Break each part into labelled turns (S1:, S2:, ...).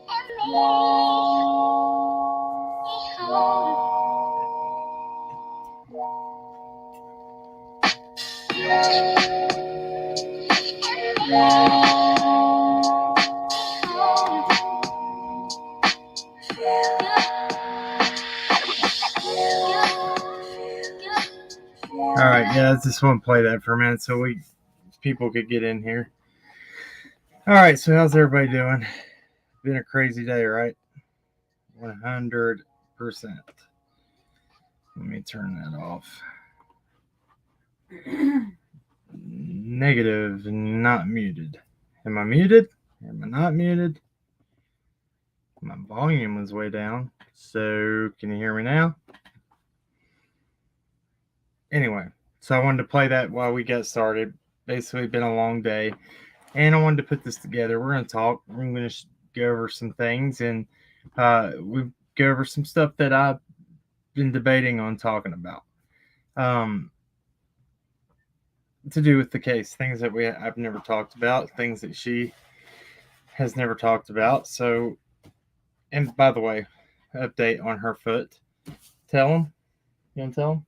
S1: All right, yeah, I just want to play that for a minute so people could get in here. All right, so how's everybody doing? Been a crazy day, right? 100%. Let me turn that off. Negative, not muted. Am I muted? Am I not muted? My volume was way down. So, can you hear me now? Anyway, so I wanted to play that while we got started. Basically, been a long day, and I wanted to put this together. We're going to talk. We're going to go over some things, and we go over some stuff that I've been debating on talking about. To do with the case, things that I've never talked about, things that she has never talked about. So, and by the way, update on her foot. Tell them. You want to tell them?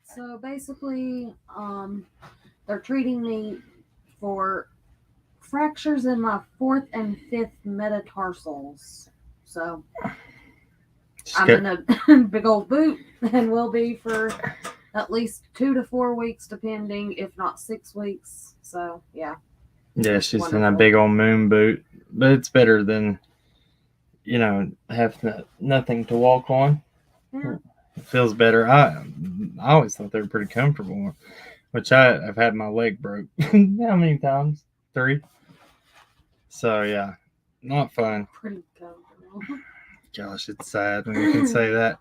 S2: So basically, they're treating me for fractures in my 4th and 5th metatarsals. So I'm in a big old boot and will be for at least 2 to 4 weeks, depending, if not 6 weeks. So yeah.
S1: Yeah, she's wonderful. In a big old moon boot, but it's better than, have nothing to walk on. Yeah. It feels better. I always thought they were pretty comfortable, which I've had my leg broke. How many times? 3. So yeah, not fun.
S2: Pretty comfortable.
S1: Gosh, it's sad when you can say that.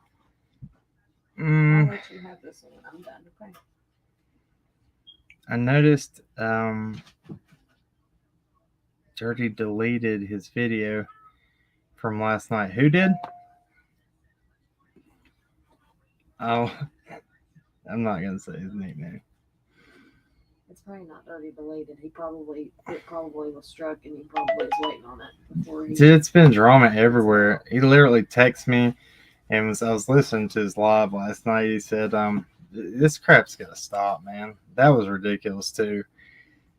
S2: I'll let you have this one when I'm done, okay?
S1: I noticed Dirty deleted his video from last night. Who did? Oh, I'm not going to say his nickname.
S2: It's probably not Dirty deleted. It probably was struck, and he probably is waiting on it before he...
S1: Dude, it's been drama everywhere. He literally texted me, and I was listening to his live last night. He said, this crap's got to stop, man. That was ridiculous, too.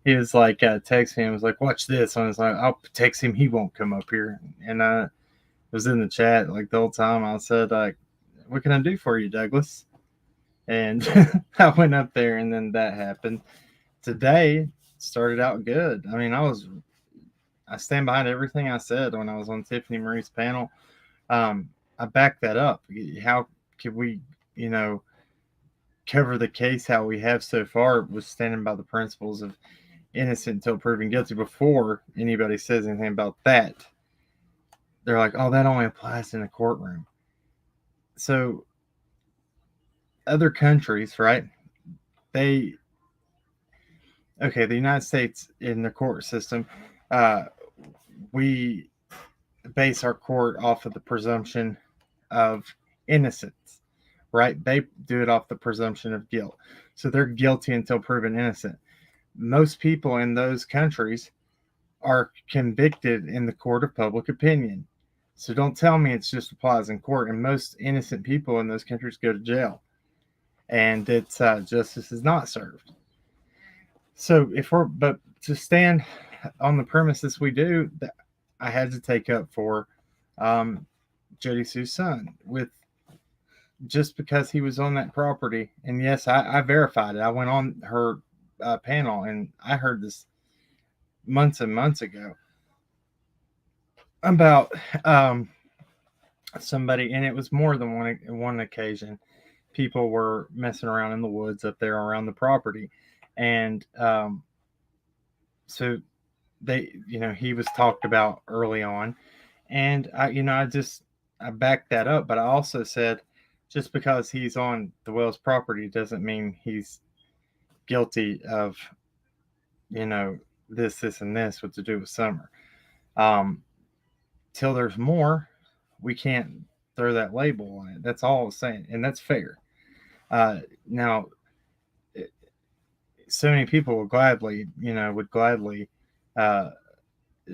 S1: He was like, text me and was like, watch this. And I was like, I'll text him. He won't come up here. And I was in the chat like the whole time. I said, what can I do for you, Douglas? And I went up there, and then that happened. Today started out good. I mean, I stand behind everything I said when I was on Tiffany Marie's panel. I backed that up. How could we, cover the case how we have so far was standing by the principles of innocent until proven guilty. Before anybody says anything about that, they're like, oh, that only applies in a courtroom. So other countries, right? The United States in the court system, we base our court off of the presumption of innocence, right? They do it off the presumption of guilt. So they're guilty until proven innocent. Most people in those countries are convicted in the court of public opinion. So don't tell me it just applies in court. And most innocent people in those countries go to jail. And it's justice is not served. So but to stand on the premises we do, I had to take up for Jody Sue's son with just because he was on that property. And yes, I verified it. I went on her panel, and I heard this months and months ago about somebody, and it was more than one occasion. People were messing around in the woods up there around the property, and so they, he was talked about early on, and I backed that up. But I also said, just because he's on the Wells property doesn't mean he's guilty of, this and this, what to do with Summer. Till there's more, we can't throw that label on it. That's all I was saying, and that's fair. Now, so many people would gladly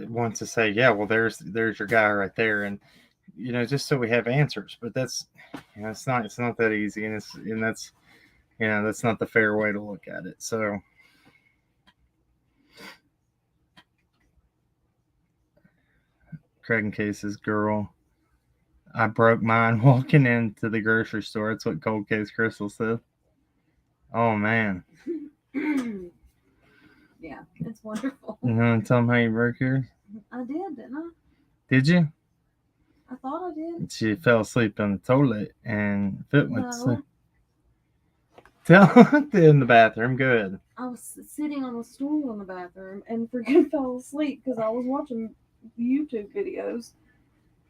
S1: want to say, yeah, well, there's your guy right there, and just so we have answers. But that's it's not that easy, and that's that's not the fair way to look at it. So. Craig and Case's girl. I broke mine walking into the grocery store. That's what Cold Case Crystal said. Oh man.
S2: Yeah, it's wonderful.
S1: You want to tell them how you broke yours?
S2: I did, didn't I?
S1: Did you?
S2: I thought I did.
S1: She fell asleep on the toilet and foot went to sleep.
S2: No.
S1: In the bathroom. Good.
S2: I was sitting on a stool in the bathroom and freaking fell asleep because I was watching YouTube videos.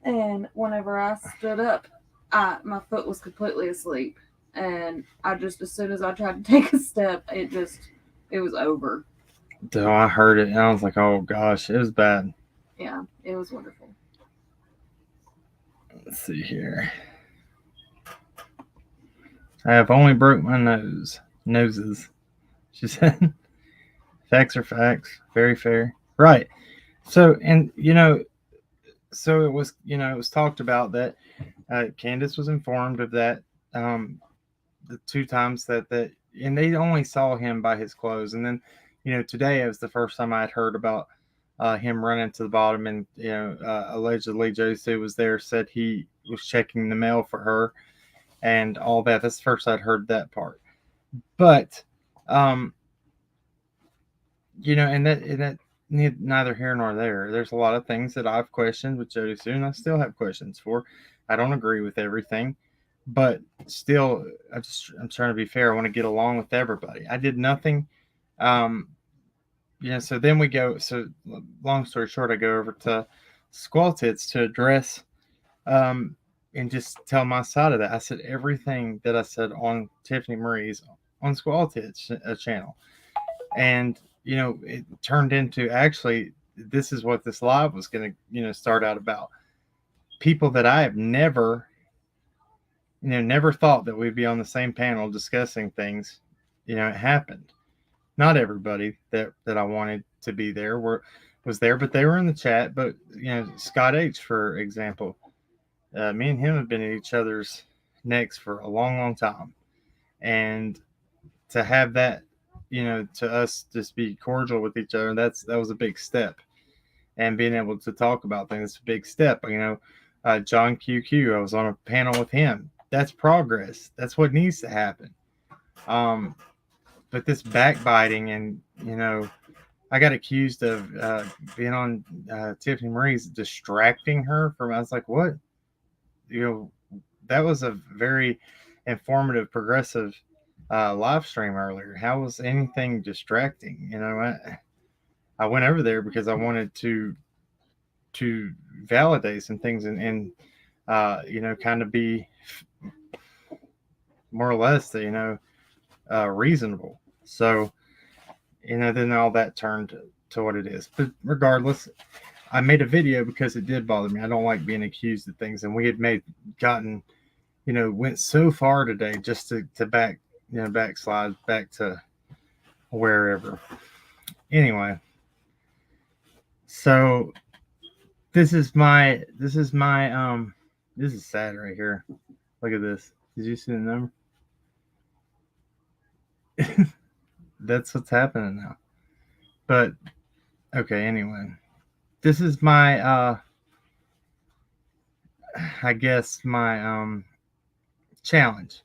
S2: And whenever I stood up, my foot was completely asleep. And I just, as soon as I tried to take a step, it was over.
S1: So I heard it and I was like, oh gosh, it was bad.
S2: Yeah, it was wonderful.
S1: Let's see here. I have only broke my noses, she said. Facts are facts. Very fair. Right. So, and so it was, it was talked about that Candace was informed of that the 2 times that and they only saw him by his clothes. And then, today it was the first time I had heard about him running to the bottom, and allegedly Josie was there, said he was checking the mail for her and all that. That's the first I'd heard that part. But and that neither here nor there. There's a lot of things that I've questioned with Jody Sue, and I still have questions for. I don't agree with everything, but still, I'm trying to be fair. I want to get along with everybody. I did nothing. So then we go. So long story short, I go over to Squall Tits to address and just tell my side of that. I said everything that I said on Tiffany Marie's on Squall Tits channel, and it turned into, actually, this is what this live was going to, start out about. People that I have never thought that we'd be on the same panel discussing things. It happened. Not everybody that I wanted to be there was there, but they were in the chat. But, Scott H., for example, me and him have been at each other's necks for a long, long time. And to have that, to us just be cordial with each other, that was a big step. And being able to talk about things is a big step. John QQ, I was on a panel with him. That's progress. That's what needs to happen. But this backbiting, and I got accused of being on Tiffany Marie's, distracting her from. I was like, what? That was a very informative, progressive live stream earlier. How was anything distracting? I went over there because I wanted to validate some things and kind of be more or less reasonable. So then all that turned to what it is. But regardless, I made a video because it did bother me. I don't like being accused of things, and we had went so far today just to backslide back to wherever. Anyway, so this is sad right here. Look at this. Did you see the number? That's what's happening now. But okay, anyway, this is my I guess my challenge.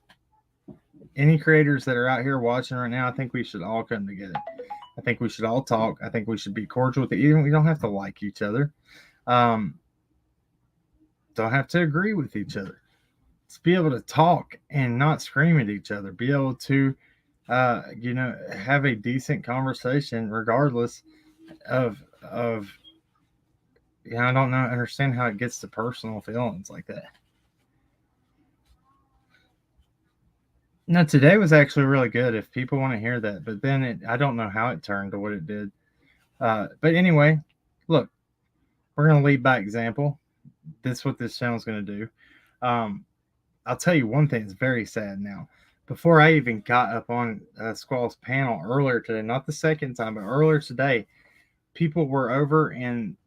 S1: Any creators that are out here watching right now, I think we should all come together. I think we should all talk. I think we should be cordial with it. Even we don't have to like each other. Don't have to agree with each other. Let's be able to talk and not scream at each other. Be able to have a decent conversation regardless of I don't understand how it gets to personal feelings like that. Now, today was actually really good if people want to hear that, but then I don't know how it turned to what it did. But anyway, look, we're going to lead by example. This is what this channel is going to do. I'll tell you one thing that's very sad now. Before I even got up on Squall's panel earlier today, not the second time, but earlier today, people were over in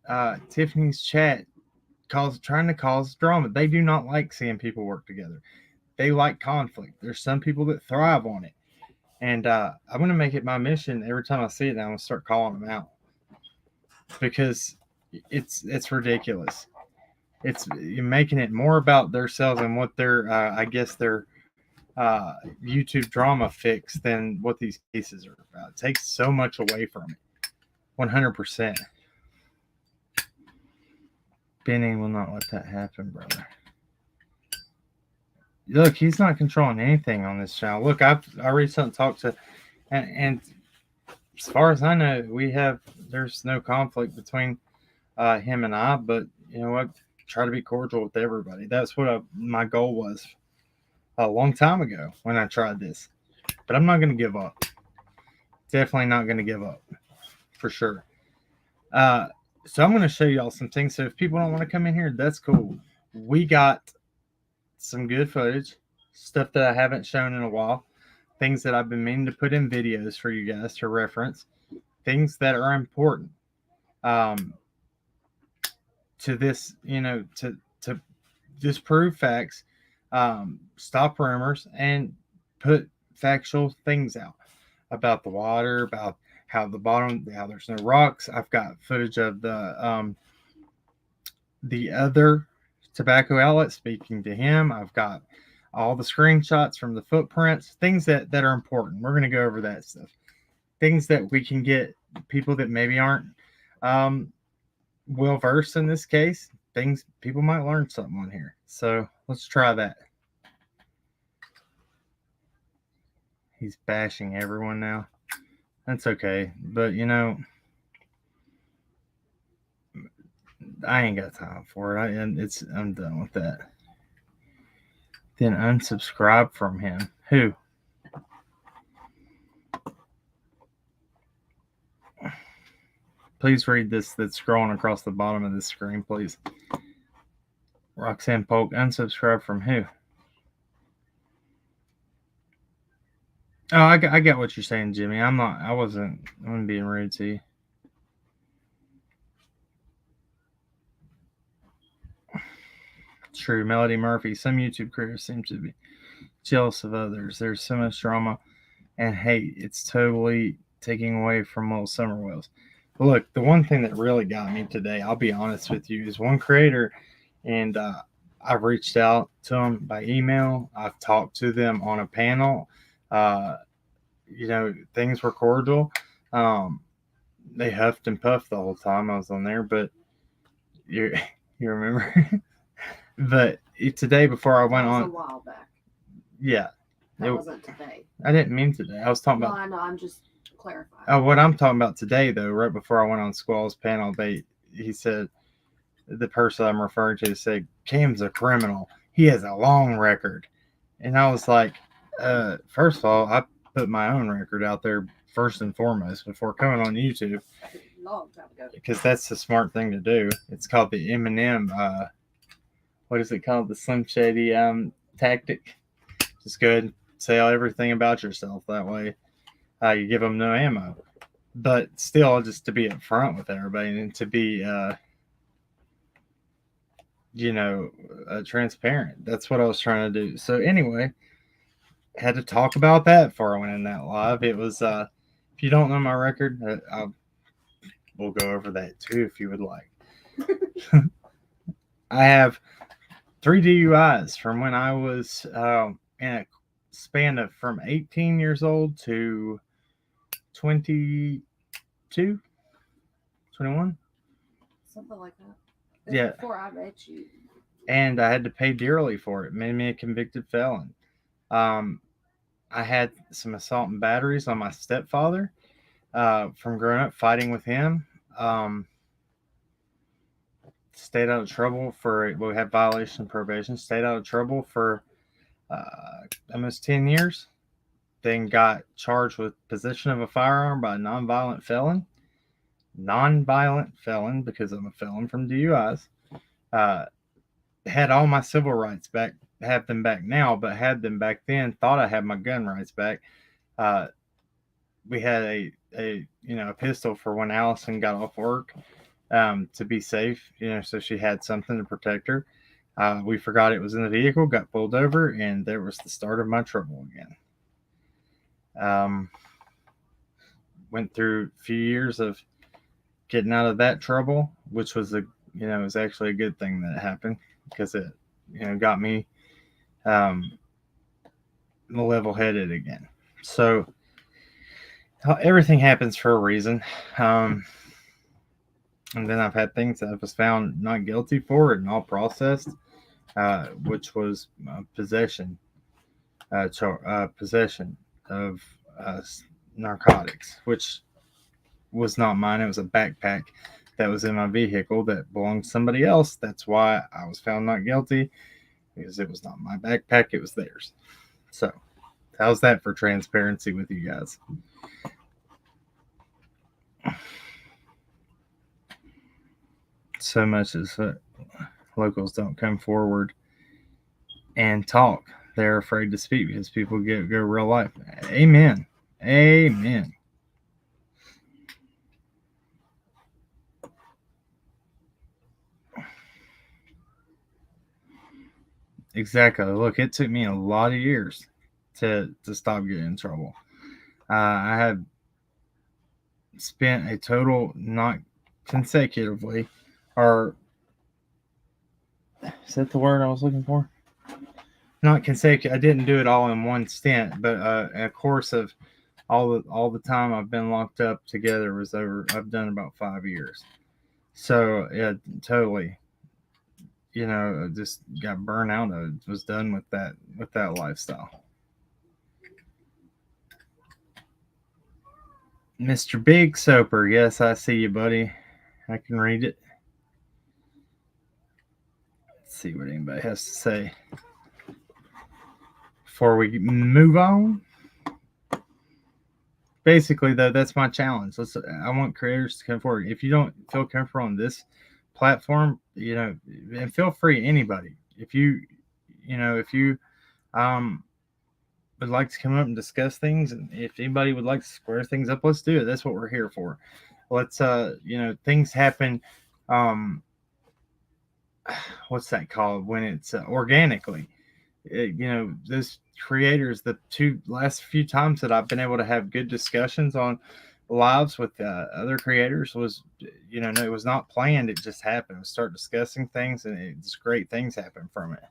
S1: Tiffany's chat trying to cause drama. They do not like seeing people work together. They like conflict. There's some people that thrive on it. And I'm going to make it my mission every time I see it. I'm going to start calling them out because it's ridiculous. It's you're making it more about themselves and what their their YouTube drama fix than what these cases are about. It takes so much away from it. 100%. Benny will not let that happen, brother. Look, he's not controlling anything on this channel. Look, I recently talked to, and as far as I know, there's no conflict between him and I. But you know what? Try to be cordial with everybody. That's what my goal was a long time ago when I tried this. But I'm not going to give up. Definitely not going to give up, for sure. So I'm going to show y'all some things. So if people don't want to come in here, that's cool. We got some good footage, stuff that I haven't shown in a while, things that I've been meaning to put in videos for you guys to reference, things that are important to this, to disprove facts, stop rumors, and put factual things out about the water, about how there's no rocks. I've got footage of the other tobacco outlet speaking to him. I've got all the screenshots from the footprints, things that are important. We're going to go over that stuff. Things that we can get people that maybe aren't well versed in this case. Things people might learn something on here. So let's try that. He's bashing everyone now. That's okay. But I ain't got time for it. I'm done with that. Then unsubscribe from him. Who? Please read this that's scrolling across the bottom of this screen, please. Roxanne Polk, unsubscribe from who? Oh, I got what you're saying, Jimmy. I'm being rude to you. True. Melody Murphy. Some YouTube creators seem to be jealous of others. There's so much drama and hate. It's totally taking away from little summer wells. Look, the one thing that really got me today, I'll be honest with you, is one creator, and I've reached out to them by email. I've talked to them on a panel. Things were cordial. They huffed and puffed the whole time I was on there, but you remember? But today, before I went on,
S2: a while back.
S1: Yeah,
S2: that wasn't today.
S1: I didn't mean today. I was talking about.
S2: No, I know. I'm just clarifying.
S1: Oh, what I'm talking about today, though, right before I went on Squall's panel, he said, the person I'm referring to said, Cam's a criminal. He has a long record, and I was like, first of all, I put my own record out there first and foremost before coming on YouTube,
S2: long time ago,
S1: because that's the smart thing to do. It's called the Eminem. What is it called? The Slim Shady tactic. Just go ahead and say everything about yourself. That way, you give them no ammo. But still, just to be upfront with everybody and to be, transparent. That's what I was trying to do. So anyway, had to talk about that before I went in that live. It was, if you don't know my record, we'll go over that too if you would like. I have 3 DUIs from when I was in a span of from 18 years old to 22, 21.
S2: Something like that.
S1: Yeah.
S2: Before I met you.
S1: And I had to pay dearly for it. Made me a convicted felon. I had some assault and batteries on my stepfather from growing up fighting with him. Stayed out of trouble we had violation of probation. Stayed out of trouble for almost 10 years. Then got charged with possession of a firearm by a nonviolent felon. Nonviolent felon because I'm a felon from DUIs. Had all my civil rights back. Have them back now, but had them back then. Thought I had my gun rights back. We had a a pistol for when Allison got off work, to be safe, so she had something to protect her. We forgot it was in the vehicle, got pulled over, and there was the start of my trouble again. Went through a few years of getting out of that trouble, which was it was actually a good thing that happened, because it, got me level-headed again. So everything happens for a reason. And then I've had things that I was found not guilty for and all processed, which was possession of narcotics, which was not mine. It was a backpack that was in my vehicle that belonged to somebody else. That's why I was found not guilty, because it was not my backpack, it was theirs. So how's that for transparency with you guys? So much as locals don't come forward and talk. They're afraid to speak because people go real life. Amen. Amen. Exactly. Look, it took me a lot of years to stop getting in trouble. I have spent a total, not consecutively, or is that the word I was looking for? Not consecutive. I didn't do it all in one stint, but a course of all the time I've been locked up together was over. I've done about 5 years. So yeah, totally. I just got burnt out. I was done with that lifestyle. Mr. Big Soper, yes, I see you, buddy. I can read it. Let's see what anybody has to say before we move on. Basically, though, that's my challenge. I want creators to come forward. If you don't feel comfortable on this platform, and feel free, anybody. If you would like to come up and discuss things, and if anybody would like to square things up, let's do it. That's what we're here for. Let's things happen. What's that called when it's organically? Those creators, the last few times that I've been able to have good discussions on lives with other creators was, it was not planned. It just happened. We start discussing things, and it's great things happen from it.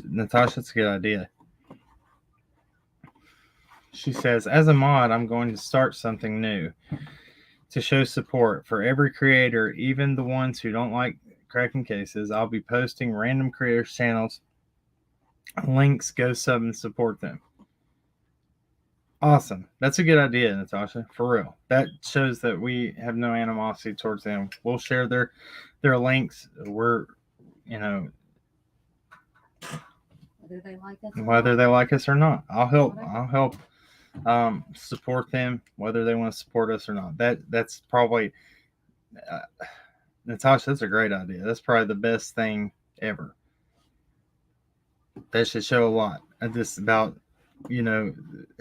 S1: Natasha, that's a good idea. She says, as a mod, I'm going to start something new to show support for every creator, even the ones who don't like cracking cases. I'll be posting random creators' channels, links, go sub and support them. Awesome. That's a good idea, Natasha, for real. That shows that we have no animosity towards them. We'll share their links. We're, whether they like us or not. I'll help support them, whether they want to support us or not. That's probably Natasha, that's a great idea. That's probably the best thing ever. That should show a lot just about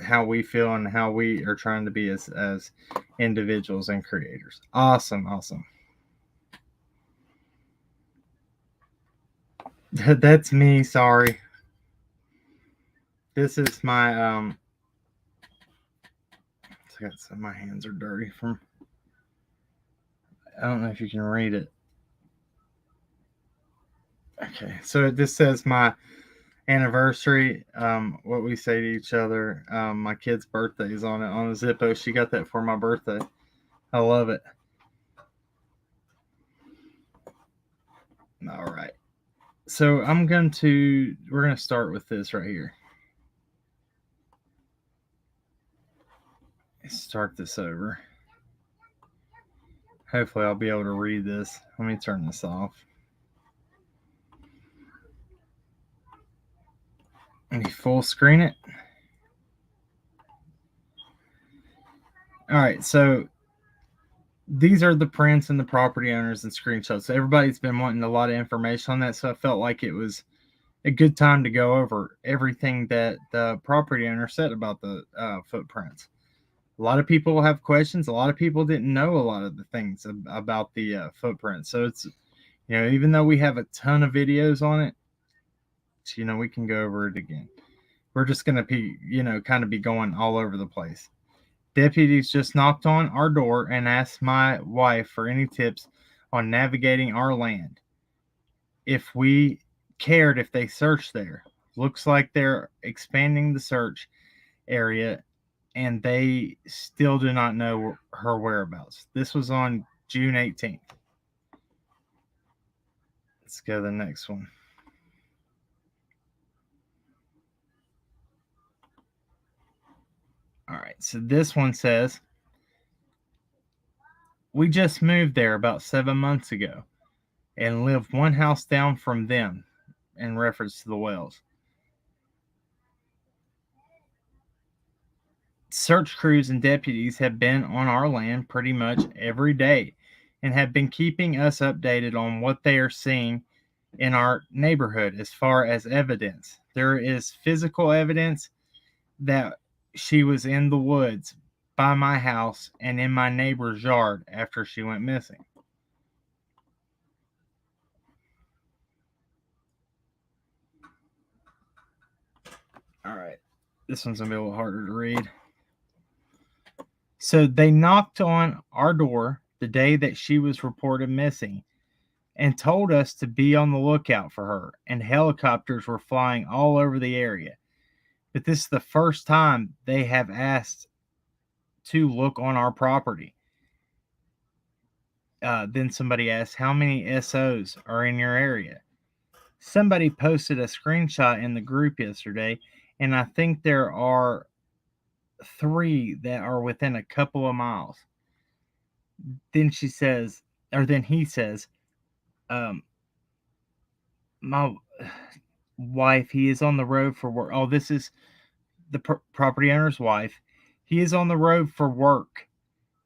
S1: how we feel and how we are trying to be as individuals and creators. Awesome. That's me. Sorry. This is my my hands are dirty from. I don't know if you can read it. Okay, so this says my anniversary, what we say to each other. My kid's birthday is on it on a Zippo. She got that for my birthday. I love it. All right. So we're going to start with this right here. Start this over. Hopefully I'll be able to read this. Let me turn this off. Let me full screen it. All right, so these are the prints and the property owners and screenshots. So everybody's been wanting a lot of information on that, so I felt like it was a good time to go over everything that the property owner said about the footprints. A lot of people have questions. A lot of people didn't know a lot of the things about the footprints. So it's, even though we have a ton of videos on it, we can go over it again. We're just going to be, kind of be going all over the place. Deputies just knocked on our door and asked my wife for any tips on navigating our land. If we cared if they searched there. Looks like they're expanding the search area and they still do not know her whereabouts. This was on June 18th. Let's go to the next one. All right, so this one says, we just moved there about 7 months ago and lived one house down from them, in reference to the Wells. Search crews and deputies have been on our land pretty much every day and have been keeping us updated on what they are seeing in our neighborhood as far as evidence. There is physical evidence that she was in the woods by my house and in my neighbor's yard after she went missing. All right. This one's going to be a little harder to read. So they knocked on our door the day that she was reported missing and told us to be on the lookout for her, and helicopters were flying all over the area. But this is the first time they have asked to look on our property. Then somebody asked, how many SOs are in your area? Somebody posted a screenshot in the group yesterday, and I think there are 3 that are within a couple of miles. Then he says, my wife, he is on the road for work. Oh, this is the property owner's wife. He is on the road for work,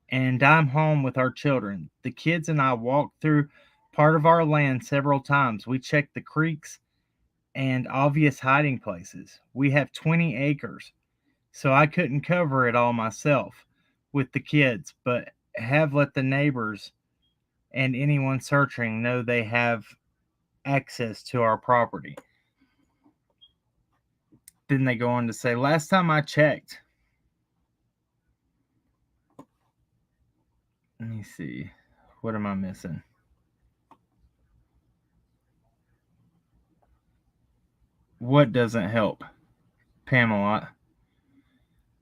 S1: and I'm home with our children. The kids and I walked through part of our land several times. We checked the creeks and obvious hiding places. We have 20 acres, so I couldn't cover it all myself with the kids, but have let the neighbors and anyone searching know they have access to our property. Then they go on to say, last time I checked, let me see, what am I missing? What doesn't help? Pamela,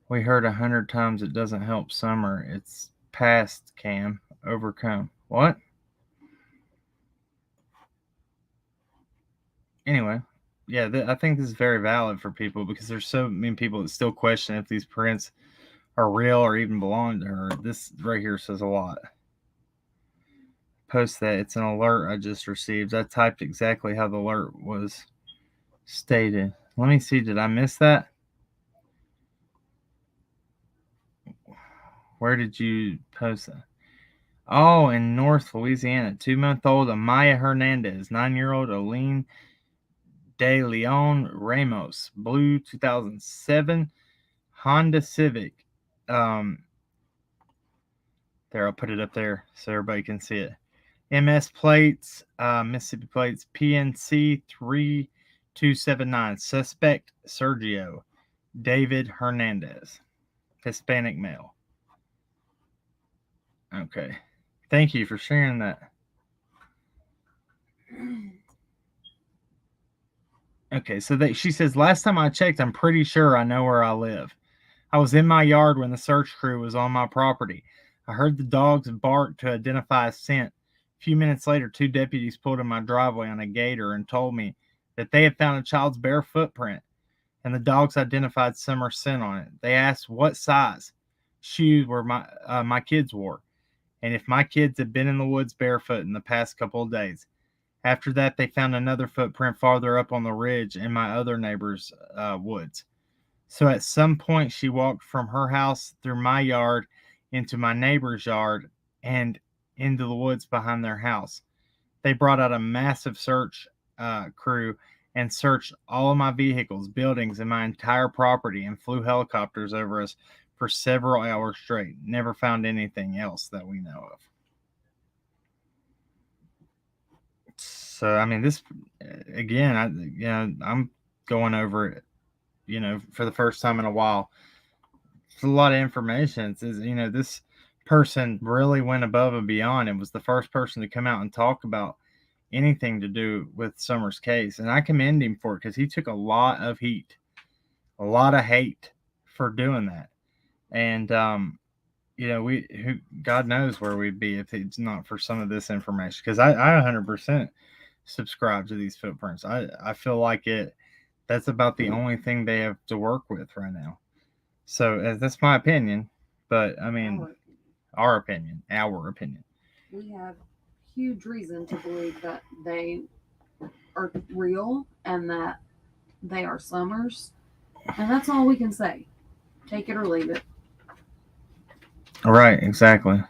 S1: we heard 100 times it doesn't help summer. It's past, Cam. Overcome. What? Anyway, yeah, I think this is very valid for people because there's so many people that still question if these prints are real or even belong to her. This right here says a lot. Post that. It's an alert I just received. I typed exactly how the alert was stated. Let me see. Did I miss that? Where did you post that? Oh, in North Louisiana. 2-month-old Amaya Hernandez. 9-year-old Aline De Leon Ramos. Blue 2007 Honda Civic. There, I'll put it up there so everybody can see it. MS plates, Mississippi plates, PNC 3279. Suspect Sergio David Hernandez. Hispanic male. Okay. Thank you for sharing that. Okay, so she says, last time I checked, I'm pretty sure I know where I live. I was in my yard when the search crew was on my property. I heard the dogs bark to identify a scent. A few minutes later, 2 deputies pulled in my driveway on a gator and told me that they had found a child's bare footprint, and the dogs identified summer scent on it. They asked what size shoes were my kids wore, and if my kids had been in the woods barefoot in the past couple of days. After that, they found another footprint farther up on the ridge in my other neighbor's woods. So at some point, she walked from her house through my yard into my neighbor's yard and into the woods behind their house. They brought out a massive search crew and searched all of my vehicles, buildings, and my entire property, and flew helicopters over us for several hours straight. Never found anything else that we know of. So, I mean, this, again, I'm going over it, for the first time in a while. It's a lot of information. It says, this person really went above and beyond and was the first person to come out and talk about anything to do with Summer's case. And I commend him for it, because he took a lot of heat, a lot of hate for doing that. And, God knows where we'd be if it's not for some of this information. Because I 100% subscribe to these footprints. I feel like that's about the only thing they have to work with right now. So that's my opinion. But I mean, our opinion.
S2: We have huge reason to believe that they are real and that they are Summers. And that's all we can say. Take it or leave it.
S1: All right, exactly.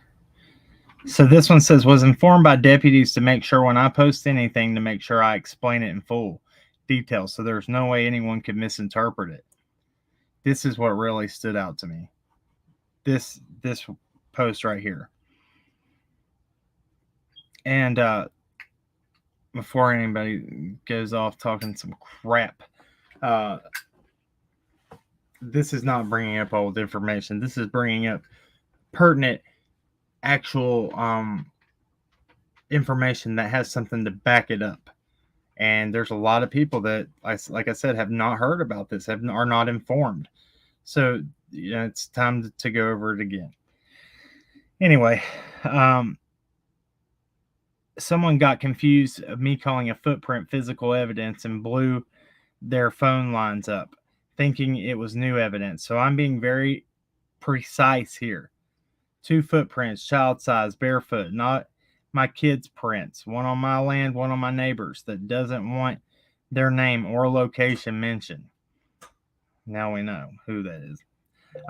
S1: So this one says, was informed by deputies to make sure when I post anything to make sure I explain it in full detail, so there's no way anyone could misinterpret it. This is what really stood out to me. This post right here. And before anybody goes off talking some crap, this is not bringing up old information. This is bringing up pertinent, actual information that has something to back it up. And there's a lot of people that, like I said, have not heard about this, are not informed. So, it's time to go over it again. Anyway, someone got confused of me calling a footprint physical evidence and blew their phone lines up, thinking it was new evidence. So I'm being very precise here. 2 footprints, child size, barefoot, not my kids' prints. One on my land, one on my neighbor's, that doesn't want their name or location mentioned. Now we know who that is.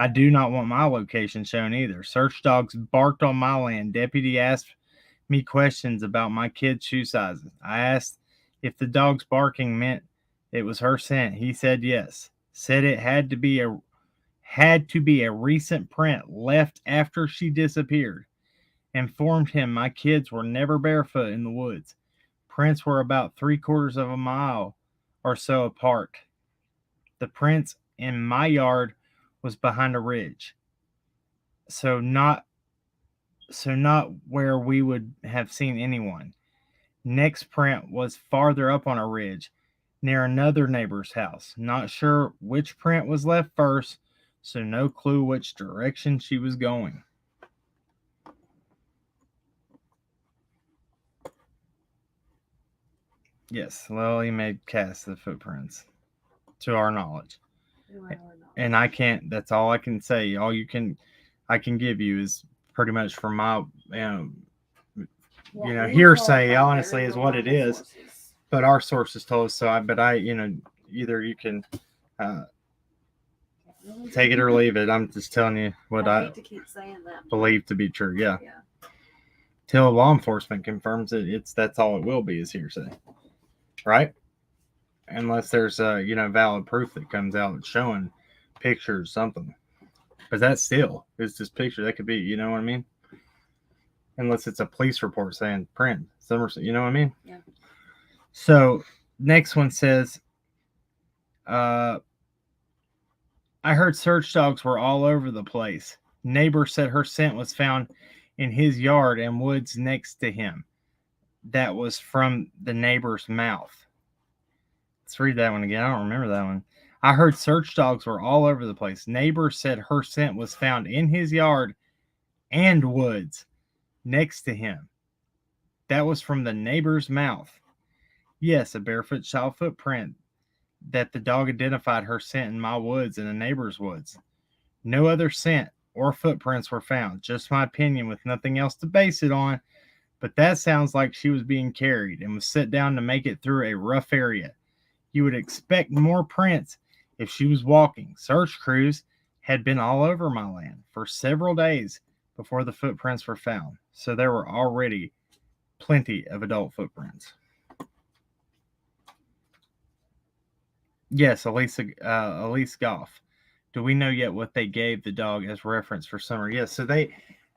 S1: I do not want my location shown either. Search dogs barked on my land. Deputy asked me questions about my kids' shoe sizes. I asked if the dog's barking meant it was her scent. He said yes. Said it had to be a recent print left after she disappeared. Informed him my kids were never barefoot in the woods. Prints were about 3/4 of a mile or so apart. The prints in my yard was behind a ridge. So not where we would have seen anyone. Next print was farther up on a ridge near another neighbor's house. Not sure which print was left first, so no clue which direction she was going. Yes, Lily made casts the footprints, to our knowledge. And I can't, that's all I can say. I can give you is pretty much from my, hearsay, honestly, is what it is. But our sources told us so. Either you can take it or leave it. I'm just telling you what I
S2: hate to keep saying that,
S1: believe to be true. Yeah. Till law enforcement confirms it, that's all it will be, is hearsay. Right? Unless there's valid proof that comes out showing pictures, something. But that still is just picture. That could be, you know what I mean? Unless it's a police report saying print. You know what I mean?
S2: Yeah.
S1: So next one says, I heard search dogs were all over the place. Neighbor said her scent was found in his yard and woods next to him. That was from the neighbor's mouth. Let's read that one again. I don't remember that one. I heard search dogs were all over the place. Neighbor said her scent was found in his yard and woods next to him. That was from the neighbor's mouth. Yes, a barefoot child footprint that the dog identified her scent in my woods and the neighbor's woods. No other scent or footprints were found. Just my opinion with nothing else to base it on. But that sounds like she was being carried and was set down to make it through a rough area. You would expect more prints if she was walking. Search crews had been all over my land for several days before the footprints were found. So there were already plenty of adult footprints. Yes, Elise Goff. Do we know yet what they gave the dog as reference for Summer? Yes. So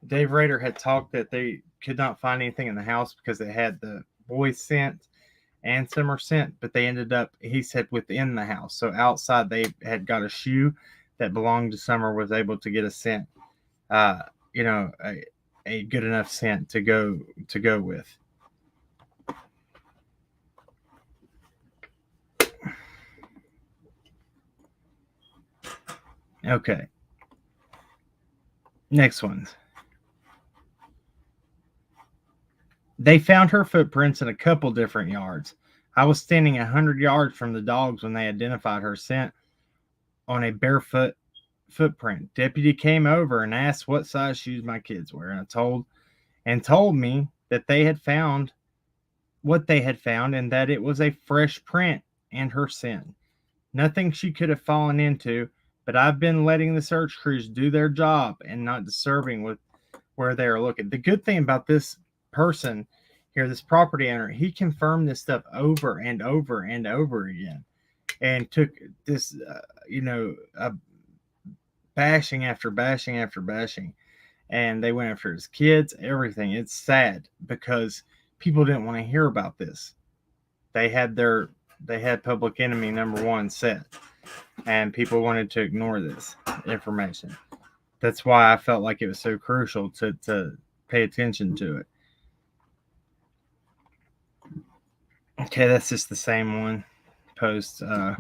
S1: Dave Rader had talked that they could not find anything in the house because it had the boy's scent and Summer scent, but they ended up, he said, within the house. So outside, they had got a shoe that belonged to Summer, was able to get a scent, uh, you know, a good enough scent to go with. Okay. Next ones. They found her footprints in a couple different yards. I was standing 100 yards from the dogs when they identified her scent on a barefoot footprint. Deputy came over and asked what size shoes my kids were, and told me that they had found what they had found and that it was a fresh print and her scent. Nothing she could have fallen into, but I've been letting the search crews do their job and not disturbing with where they are looking. The good thing about this person here, this property owner, he confirmed this stuff over and over and over again, and took this, bashing after bashing after bashing, and they went after his kids, everything. It's sad because people didn't want to hear about this. They had public enemy number one set, and people wanted to ignore this information. That's why I felt like it was so crucial to pay attention to it. Okay, that's just the same one post. I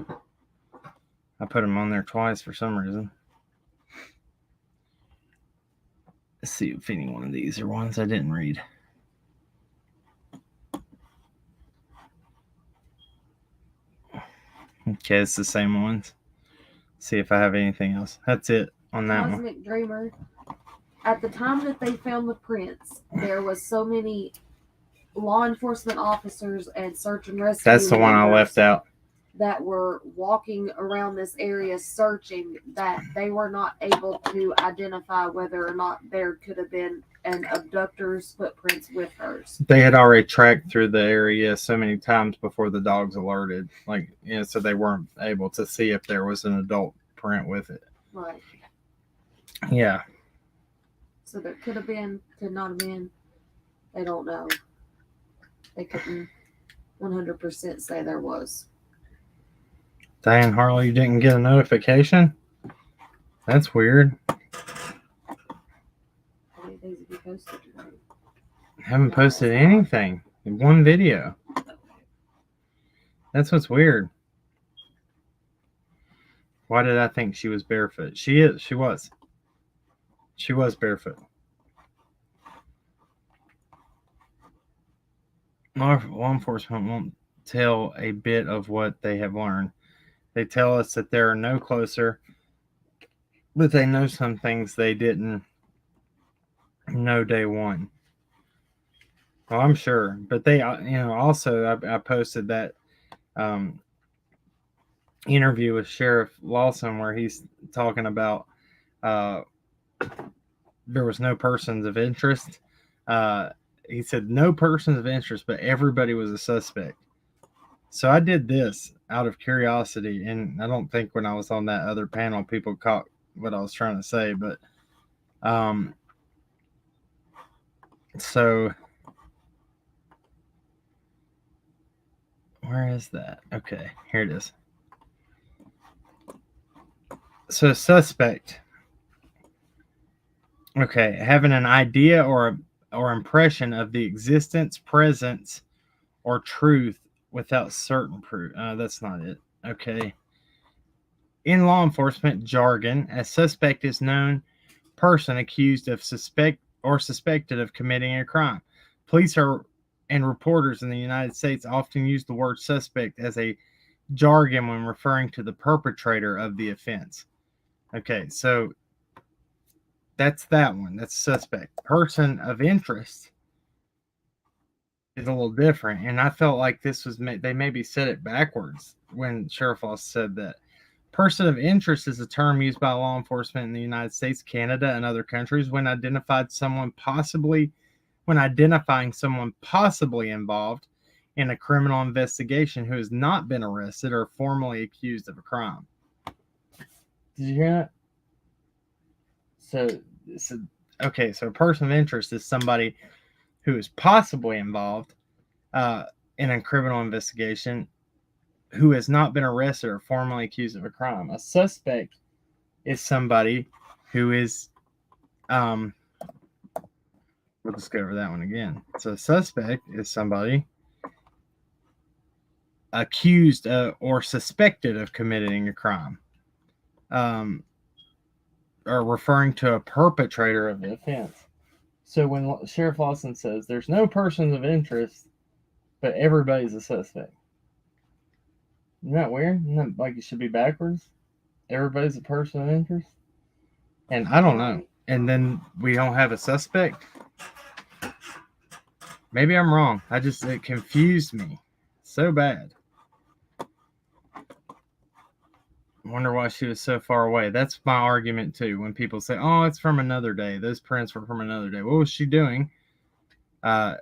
S1: put them on there twice for some reason. Let's see if any one of these are ones I didn't read. Okay, it's the same ones. See if I have anything else. That's it on that
S2: Cosmic one. Dreamer. At the time that they found the prints, there was so many law enforcement officers and search and rescue.
S1: That's the one I left out.
S2: That were walking around this area searching, that they were not able to identify whether or not there could have been an abductor's footprints with hers.
S1: They had already tracked through the area so many times before the dogs alerted, so they weren't able to see if there was an adult print with it.
S2: Right.
S1: Yeah.
S2: So there could have been, could not have been. They don't know. They couldn't 100% say there was.
S1: Diane Harley, you didn't get a notification? That's weird.
S2: How many days have you posted today?
S1: I haven't posted anything. One video. That's what's weird. Why did I think she was barefoot? She was. She was barefoot. Law enforcement won't tell a bit of what they have learned. They tell us that they are no closer, but they know some things they didn't know day one. Well, I'm sure, but they, also I posted that interview with Sheriff Lawson where he's talking about there was no persons of interest. He said no persons of interest, but everybody was a suspect. So I did this out of curiosity, and I don't think when I was on that other panel people caught what I was trying to say, but so where is that? Okay, here it is. So suspect. Okay, having an idea or impression of the existence, presence, or truth without certain proof. That's not it. Okay. In law enforcement jargon, a suspect is known person accused of suspected of committing a crime. Police and reporters in the United States often use the word suspect as a jargon when referring to the perpetrator of the offense. Okay, so that's that one. That's suspect. Person of interest is a little different, and I felt like this was they maybe said it backwards when Sheriff Ross said that. Person of interest is a term used by law enforcement in the United States, Canada, and other countries when identifying someone possibly involved in a criminal investigation who has not been arrested or formally accused of a crime. Did you hear that? So okay, so a person of interest is somebody who is possibly involved in a criminal investigation who has not been arrested or formally accused of a crime. A suspect is somebody who is, we'll just go over that one again. So a suspect is somebody accused or suspected of committing a crime, or referring to a perpetrator of the offense. So when Sheriff Lawson says there's no persons of interest, but everybody's a suspect, isn't that weird? Isn't that like it should be backwards? Everybody's a person of interest? And I don't know. And then we don't have a suspect? Maybe I'm wrong. It confused me so bad. I wonder why she was so far away. That's my argument too. When people say, "Oh, it's from another day. Those prints were from another day." What was she doing? Half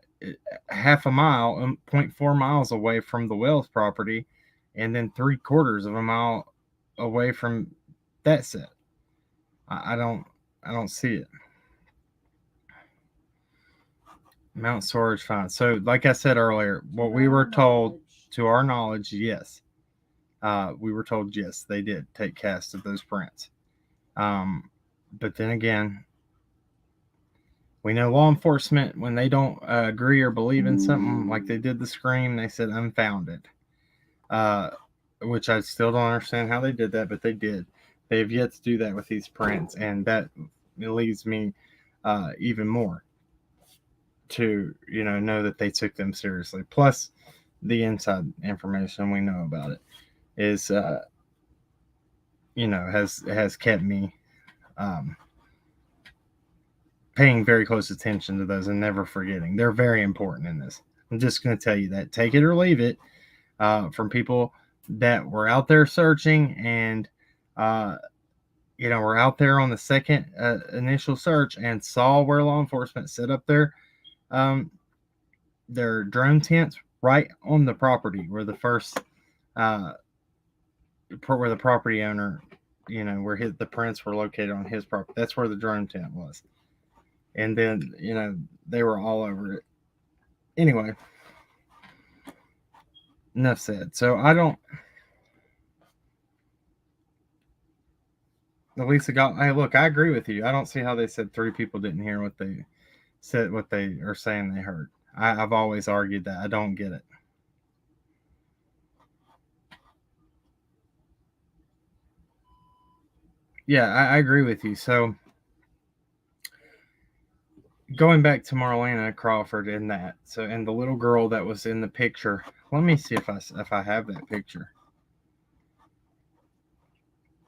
S1: a mile, 0.4 miles away from the Wells property, and then 3/4 of a mile away from that set. I don't see it. Mount storage fine. So, like I said earlier, what we were told, to our knowledge, yes. We were told, yes, they did take casts of those prints. But then again, we know law enforcement, when they don't agree or believe in something, like they did the scream, they said unfounded. Which I still don't understand how they did that, but they did. They have yet to do that with these prints, and that leads me even more to know that they took them seriously. Plus, the inside information we know about it is has kept me paying very close attention to those and never forgetting. They're very important in this. I'm just going to tell you that. Take it or leave it, from people that were out there searching and were out there on the second initial search and saw where law enforcement set up their drone tents right on the property where the first where the property owner, where the prints were located on his property. That's where the drone tent was. And then, they were all over it. Anyway, enough said. So Lisa got, hey, look, I agree with you. I don't see how they said 3 people didn't hear what they said, what they are saying they heard. I've always argued that. I don't get it. Yeah, I agree with you. So going back to Marlena Crawford and that, and the little girl that was in the picture. Let me see if I have that picture.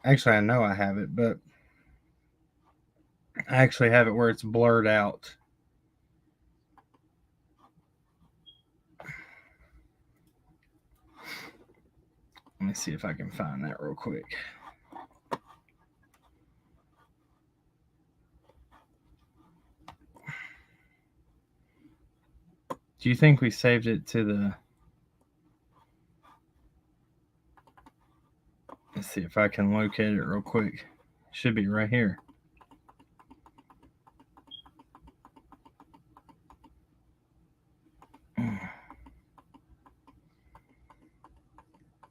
S1: Actually, I know I have it, but I actually have it where it's blurred out. Let me see if I can find that real quick. Do you think we saved it to the... Let's see if I can locate it real quick. It should be right here.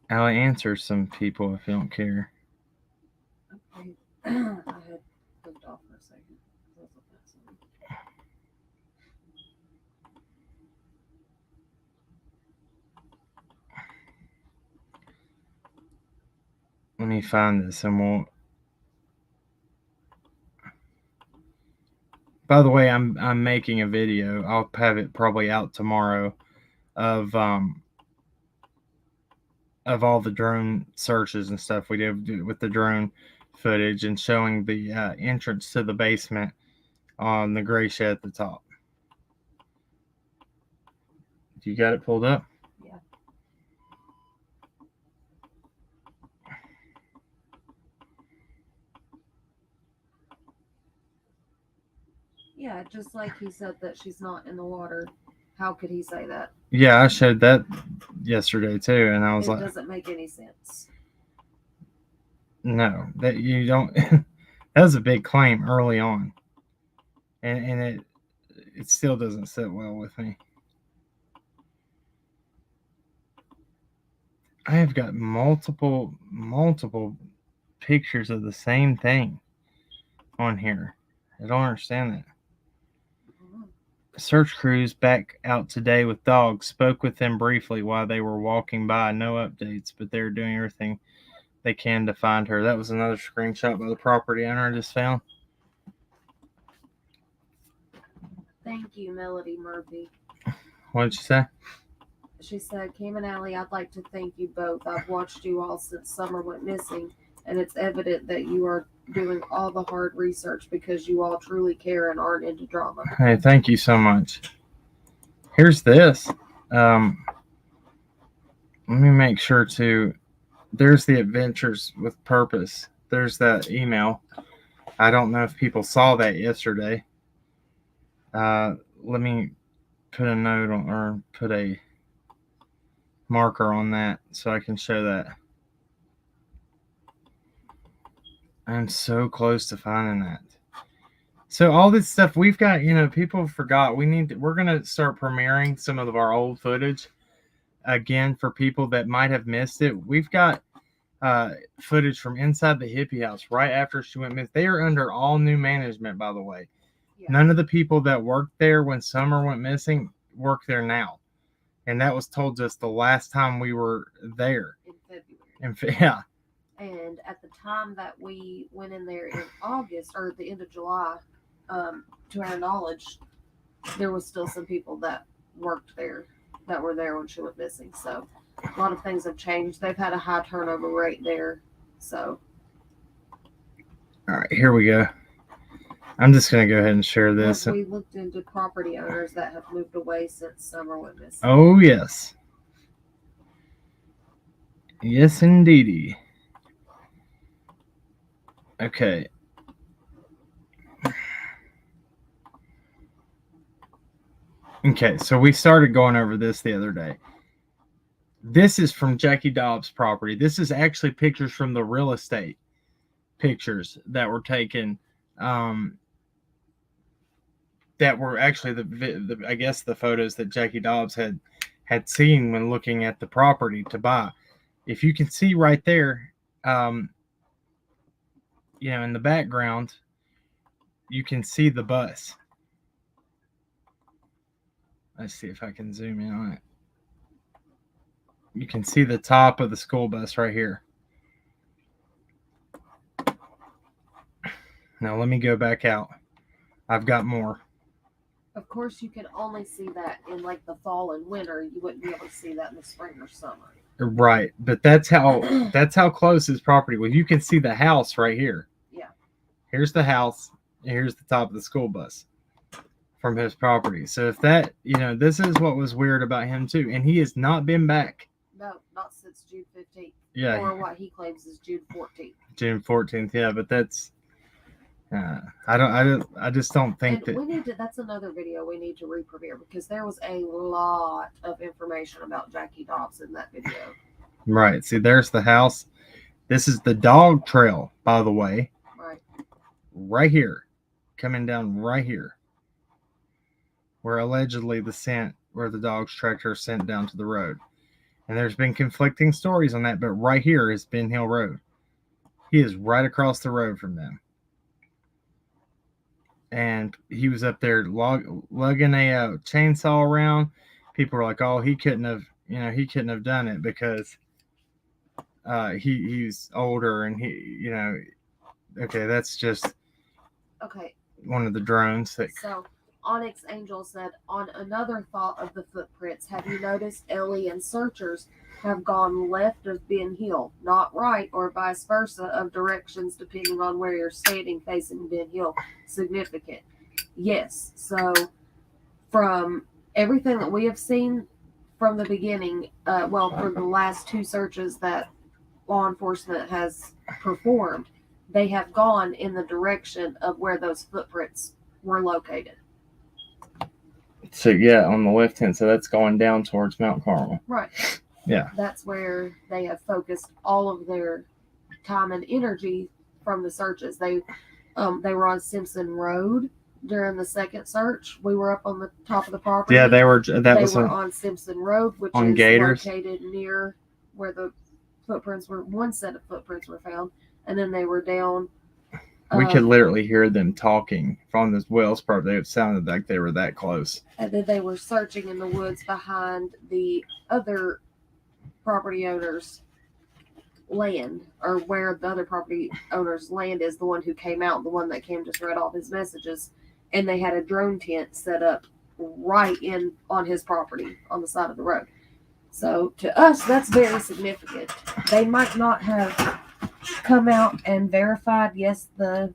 S1: I'll answer some people if you don't care.
S2: Okay. I had clicked off for a second.
S1: Let me find this and we'll... By the way, I'm making a video. I'll have it probably out tomorrow of all the drone searches and stuff we did with the drone footage and showing the entrance to the basement on the gray shed at the top. You got it pulled up?
S2: Yeah. Yeah, just like he said that she's not in the water. How could he say that?
S1: Yeah, I showed that yesterday too, and I was
S2: It
S1: like,
S2: doesn't make any sense.
S1: no, that you don't. That was a big claim early on, and it still doesn't sit well with me. I have got multiple pictures of the same thing on here. I don't understand that.
S2: Mhm.
S1: Search crews back out today with dogs. Spoke with them briefly while they were walking by. No updates, but they're doing everything they can to find her. That was another screenshot by the property owner I just found.
S2: Thank you, Melody Murphy.
S1: What did you say?
S2: She said, Cam and Alli, I'd like to thank you both. I've watched you all since Summer went missing, and it's evident that you are doing all the hard research because you all truly care and aren't into drama.
S1: Hey, thank you so much. Here's this. Let me make sure to. There's the Adventures with Purpose. There's that email. I don't know if people saw that yesterday. Let me put a note on, or put a marker on that so I can show that. I'm so close to finding that. So all this stuff we've got, people forgot. We're gonna start premiering some of our old footage again for people that might have missed it. We've got footage from inside the hippie house right after she went missing. They are under all new management, by the way.
S2: Yeah.
S1: None of the people that worked there when Summer went missing work there now, and that was told us the last time we were there.
S2: In February.
S1: Yeah.
S2: And at the time that we went in there in August or the end of July, to our knowledge, there was still some people that worked there that were there when she went missing. So a lot of things have changed. They've had a high turnover rate there. So.
S1: All right, here we go. I'm just going to go ahead and share this.
S2: We looked into property owners that have moved away since Summer went missing.
S1: Oh, yes. Yes, indeedy. Okay. Okay, so we started going over this the other day. This is from Jackie Dobbs' property. This is actually pictures from the real estate pictures that were taken. That were actually the I guess the photos that Jackie Dobbs had seen when looking at the property to buy. If you can see right there, in the background, you can see the bus. Let's see if I can zoom in on it. You can see the top of the school bus right here. Now let me go back out. I've got more.
S2: Of course, you can only see that in like the fall and winter. You wouldn't be able to see that in the spring or summer.
S1: Right, but that's how close his property was. You can see the house right here.
S2: Yeah.
S1: Here's the house, and here's the top of the school bus from his property. So if that, this is what was weird about him too, and he has not been back.
S2: No, not since June 15th.
S1: Yeah.
S2: Or what he claims is June 14th.
S1: June 14th, yeah, but that's. I just don't think
S2: and we need to. That's another video we need to re-premiere because there was a lot of information about Jackie Dobbs in that video.
S1: Right. See, there's the house. This is the dog trail, by the way.
S2: Right.
S1: Right here, coming down right here, where allegedly where the dog's tractor sent down to the road. And there's been conflicting stories on that, but right here is Ben Hill Road. He is right across the road from them. And he was up there lugging a chainsaw around. People were like, "Oh, he couldn't have done it because he's older and okay, that's just one of the drones that."
S2: So Onyx Angel said, on another thought of the footprints, have you noticed Ellie and searchers have gone left of Ben Hill, not right, or vice versa of directions depending on where you're standing facing Ben Hill? Significant. Yes. So from everything that we have seen from the beginning, for the last two searches that law enforcement has performed, they have gone in the direction of where those footprints were located.
S1: So yeah, on the left hand, so that's going down towards Mount Carmel.
S2: Right.
S1: Yeah.
S2: That's where they have focused all of their time and energy from the searches. They were on Simpson Road during the second search. We were up on the top of the property.
S1: Yeah, they were. They
S2: were on Simpson Road, which
S1: on
S2: is
S1: Gators.
S2: located near where the footprints were. One set of footprints were found, and then they were down.
S1: We could literally hear them talking from this Wells property. It sounded like they were that close.
S2: And then they were searching in the woods behind the other property owners' land, or where the other property owner's land is, the one who came out, the one that Cam just read off his messages. And they had a drone tent set up right in on his property on the side of the road. So to us, that's very significant. They might not have come out and verified, yes, the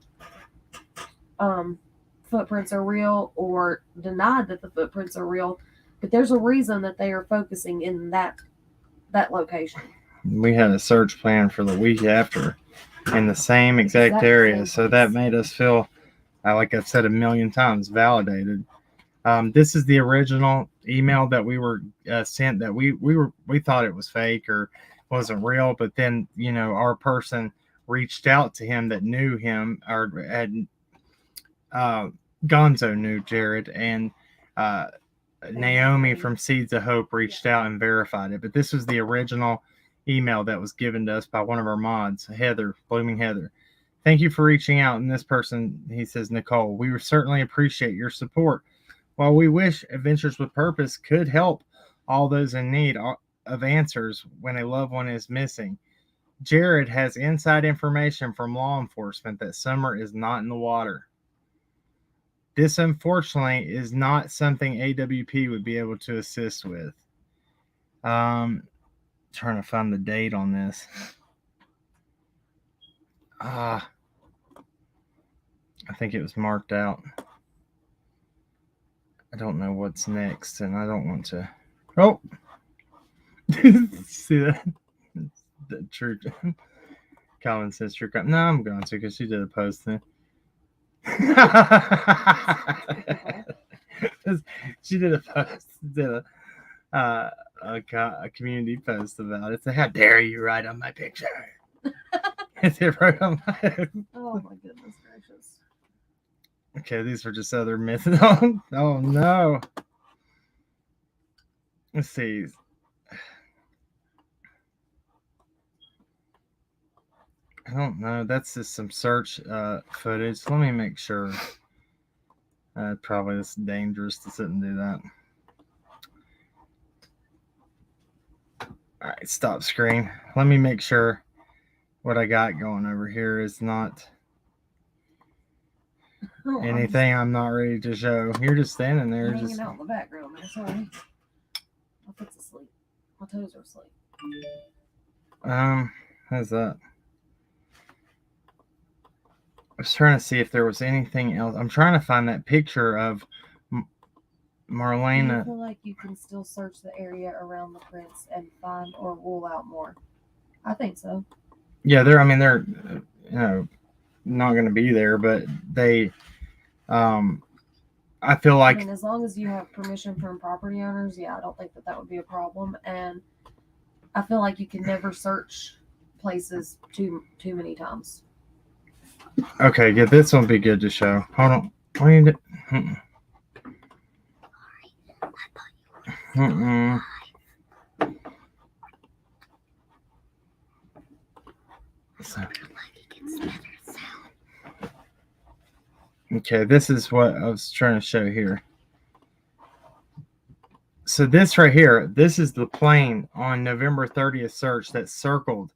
S2: footprints are real, or denied that the footprints are real, but there's a reason that they are focusing in that location.
S1: We had a search plan for the week after in the same exact area, so that made us feel, like I've said a million times, validated. This is the original email that we were sent, that we thought it was fake or wasn't real, but then our person reached out to him that knew him, or had Gonzo knew Jared, and Naomi from Seeds of Hope reached out and verified it. But this was the original email that was given to us by one of our mods, Heather, Blooming Heather. Thank you for reaching out. And this person, he says, Nicole, we certainly appreciate your support. While we wish Adventures with Purpose could help all those in need of answers when a loved one is missing, Jared has inside information from law enforcement that Summer is not in the water. This, unfortunately, is not something AWP would be able to assist with. Trying to find the date on this. I think it was marked out. I don't know what's next, and I don't want to. Oh, see that? The true common sense. True. No, I'm going to, because she did a post then. She did a post. Did a community post about it. So how dare you write on my picture? It wrote on my.
S2: Oh my goodness gracious.
S1: Okay, these are just other myths. Oh no. Let's see. I don't know. That's just some search footage. Let me make sure. Probably it's dangerous to sit and do that. All right, stop screen. Let me make sure what I got going over here is not anything I'm not ready to show. You're just standing there.
S2: Hanging out in the background there, sorry. My foot's asleep. My toes are asleep.
S1: How's that? I was trying to see if there was anything else. I'm trying to find that picture of Marlena.
S2: I feel like you can still search the area around the prints and find or rule out more. I think so.
S1: Yeah, they're not going to be there, but they, I feel like,
S2: as long as you have permission from property owners, yeah, I don't think that would be a problem. And I feel like you can never search places too many times.
S1: Okay, yeah, this will be good to show. Hold on. What are you doing? Okay, this is what I was trying to show here. So this right here, this is the plane on November 30th search that circled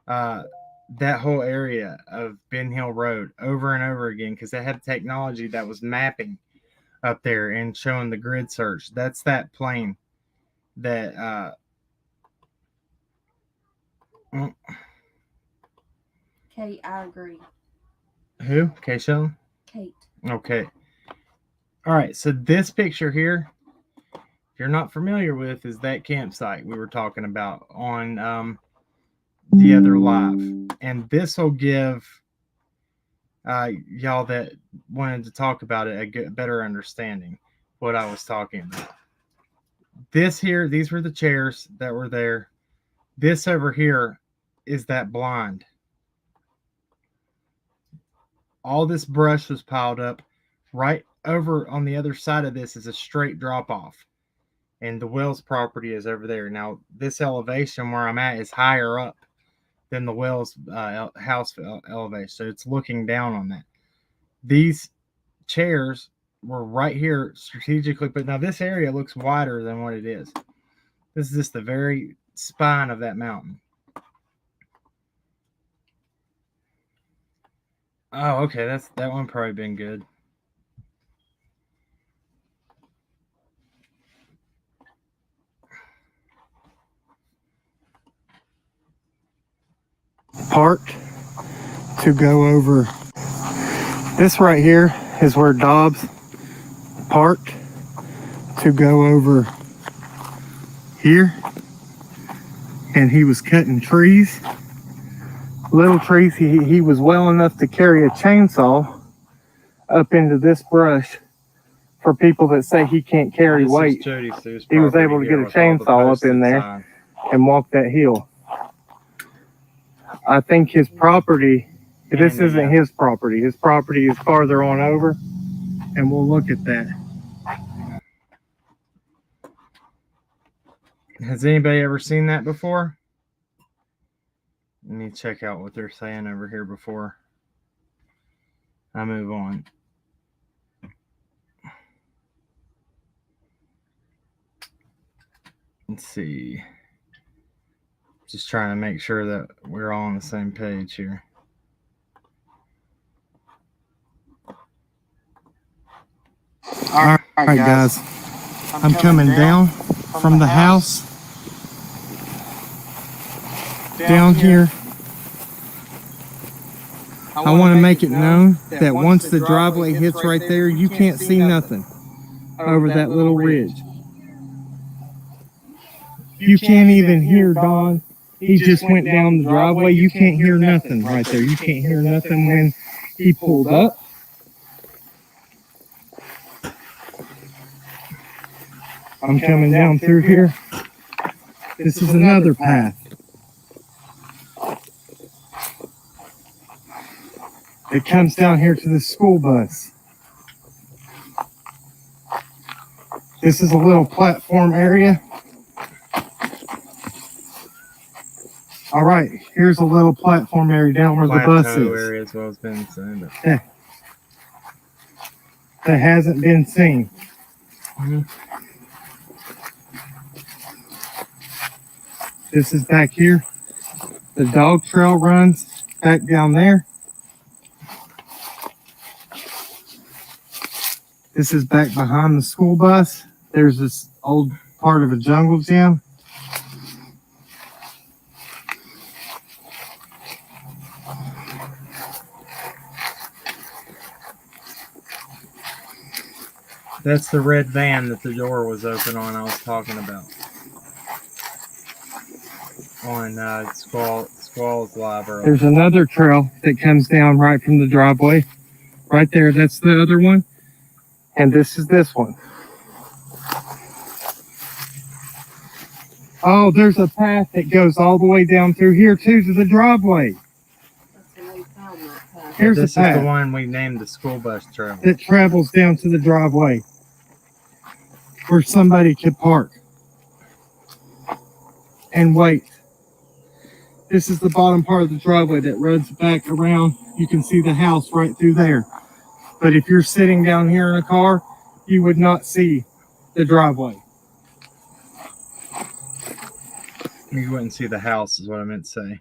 S1: that whole area of Ben Hill Road over and over again, because they had technology that was mapping up there and showing the grid search. That's that plane that
S2: Kate, I agree.
S1: Who? Kate Sheldon?
S2: Kate.
S1: Okay. All right, so this picture here, if you're not familiar with, is that campsite we were talking about on the other live. And this will give y'all that wanted to talk about it a better understanding. what I was talking about. This here, these were the chairs that were there. This over here is that blind. All this brush was piled up. Right over on the other side of this is a straight drop off. And the Wells property is over there. Now, this elevation where I'm at is higher up than the Wells house elevation. So it's looking down on that. These chairs were right here strategically, but now this area looks wider than what it is. This is just the very spine of that mountain. Oh, okay, that one probably been good. Parked to go over. This right here is where Dobbs parked to go over here, and he was cutting trees, little trees. He was well enough to carry a chainsaw up into this brush. For people that say he can't carry weight, he was able to get a chainsaw up in there and walk that hill. I think his property, this isn't his property. His property is farther on over, and we'll look at that. Has anybody ever seen that before? Let me check out what they're saying over here before I move on. Let's see. Just trying to make sure that we're all on the same page here. All right, guys. I'm coming down from the house down here. I want to make it known that once the driveway hits right there, you can't see nothing over that little ridge. You can't even hear Don. He just went down the driveway. You can't hear nothing right there. You can't hear nothing when he pulled up. I'm coming down through here. This is another path. It comes down here to the school bus. This is a little platform area. All right, here's a little platform area down where the bus is. Area is what I was been saying, but... that hasn't been seen. This is back here. The dog trail runs back down there. This is back behind the school bus. There's this old part of a jungle gym. That's the red van that the door was open on I was talking about. On Squall's Library. There's another trail that comes down right from the driveway. Right there, that's the other one. And this is this one. Oh, there's a path that goes all the way down through here too to the driveway. Here's this is the one we named the school bus trail. That travels down to the driveway where somebody could park and wait. This is the bottom part of the driveway that runs back around. You can see the house right through there. But if you're sitting down here in a car, you would not see the driveway. You wouldn't see the house is what I meant to say.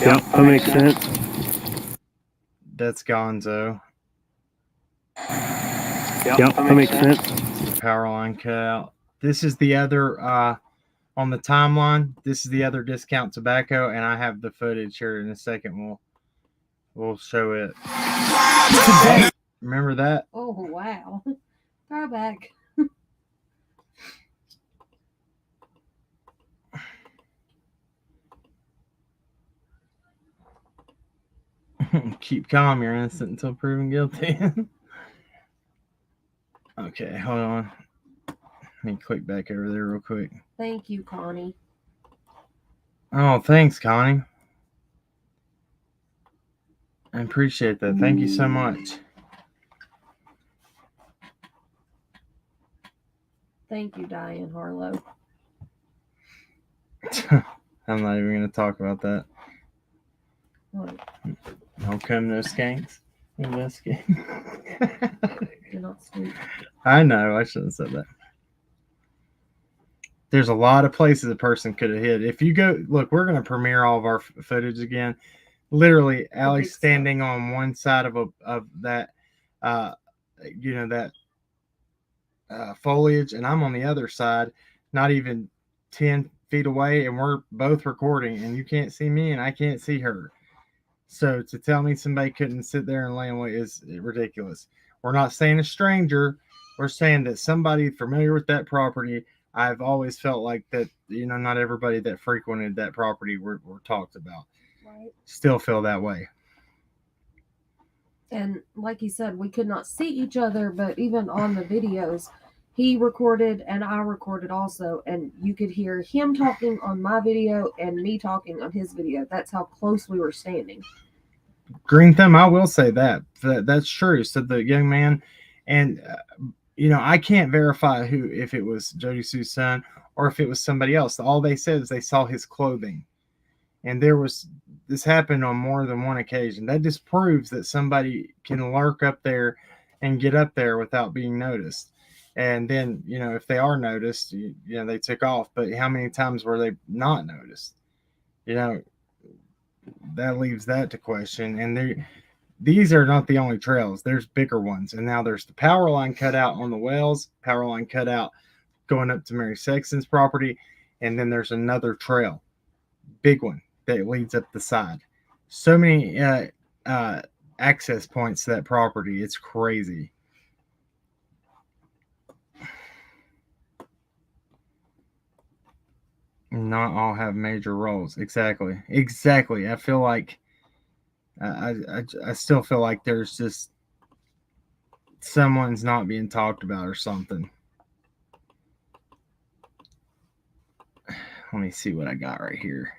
S3: Yep, that makes sense.
S1: That's Gonzo.
S3: Yep, that makes sense.
S1: Power line cut out. This is the other, on the timeline, this is the other discount tobacco, and I have the footage here in a second. We'll show it. Remember that?
S2: Oh, wow. Throwback.
S1: Keep calm, you're innocent until proven guilty. Okay, hold on. Let me click back over there real quick.
S2: Thank you, Connie.
S1: Oh, thanks, Connie. I appreciate that. Thank you so much.
S2: Thank you, Diane Harlow.
S1: I'm not even going to talk about that.
S2: What?
S1: Don't come no skanks. Investigate.
S2: Do not speak.
S1: I know. I shouldn't have said that. There's a lot of places a person could have hid. If you go, look, we're going to premiere all of our footage again. Literally, Allie's standing on one side of that, that foliage, and I'm on the other side, not even 10 feet away, and we're both recording, and you can't see me, and I can't see her. So to tell me somebody couldn't sit there and lay in wait is ridiculous. We're not saying a stranger. We're saying that somebody familiar with that property. I've always felt like that, not everybody that frequented that property were talked about.
S2: Right.
S1: Still feel that way.
S2: And like you said, we could not see each other, but even on the videos, he recorded and I recorded also, and you could hear him talking on my video and me talking on his video. That's how close we were standing.
S1: Green Thumb, I will say that's true. So the young man, and I can't verify if it was Jody Sue's son or if it was somebody else. All they said is they saw his clothing, and this happened on more than one occasion. That just proves that somebody can lurk up there and get up there without being noticed. And then, if they are noticed, they took off. But how many times were they not noticed? That leaves that to question. And these are not the only trails. There's bigger ones. And now there's the power line cut out on the wells, power line cut out going up to Mary Sexton's property. And then there's another trail, big one, that leads up the side. So many access points to that property. It's crazy. Not all have major roles. Exactly. I feel like I still feel like there's just someone's not being talked about or something. Let me see what I got right here.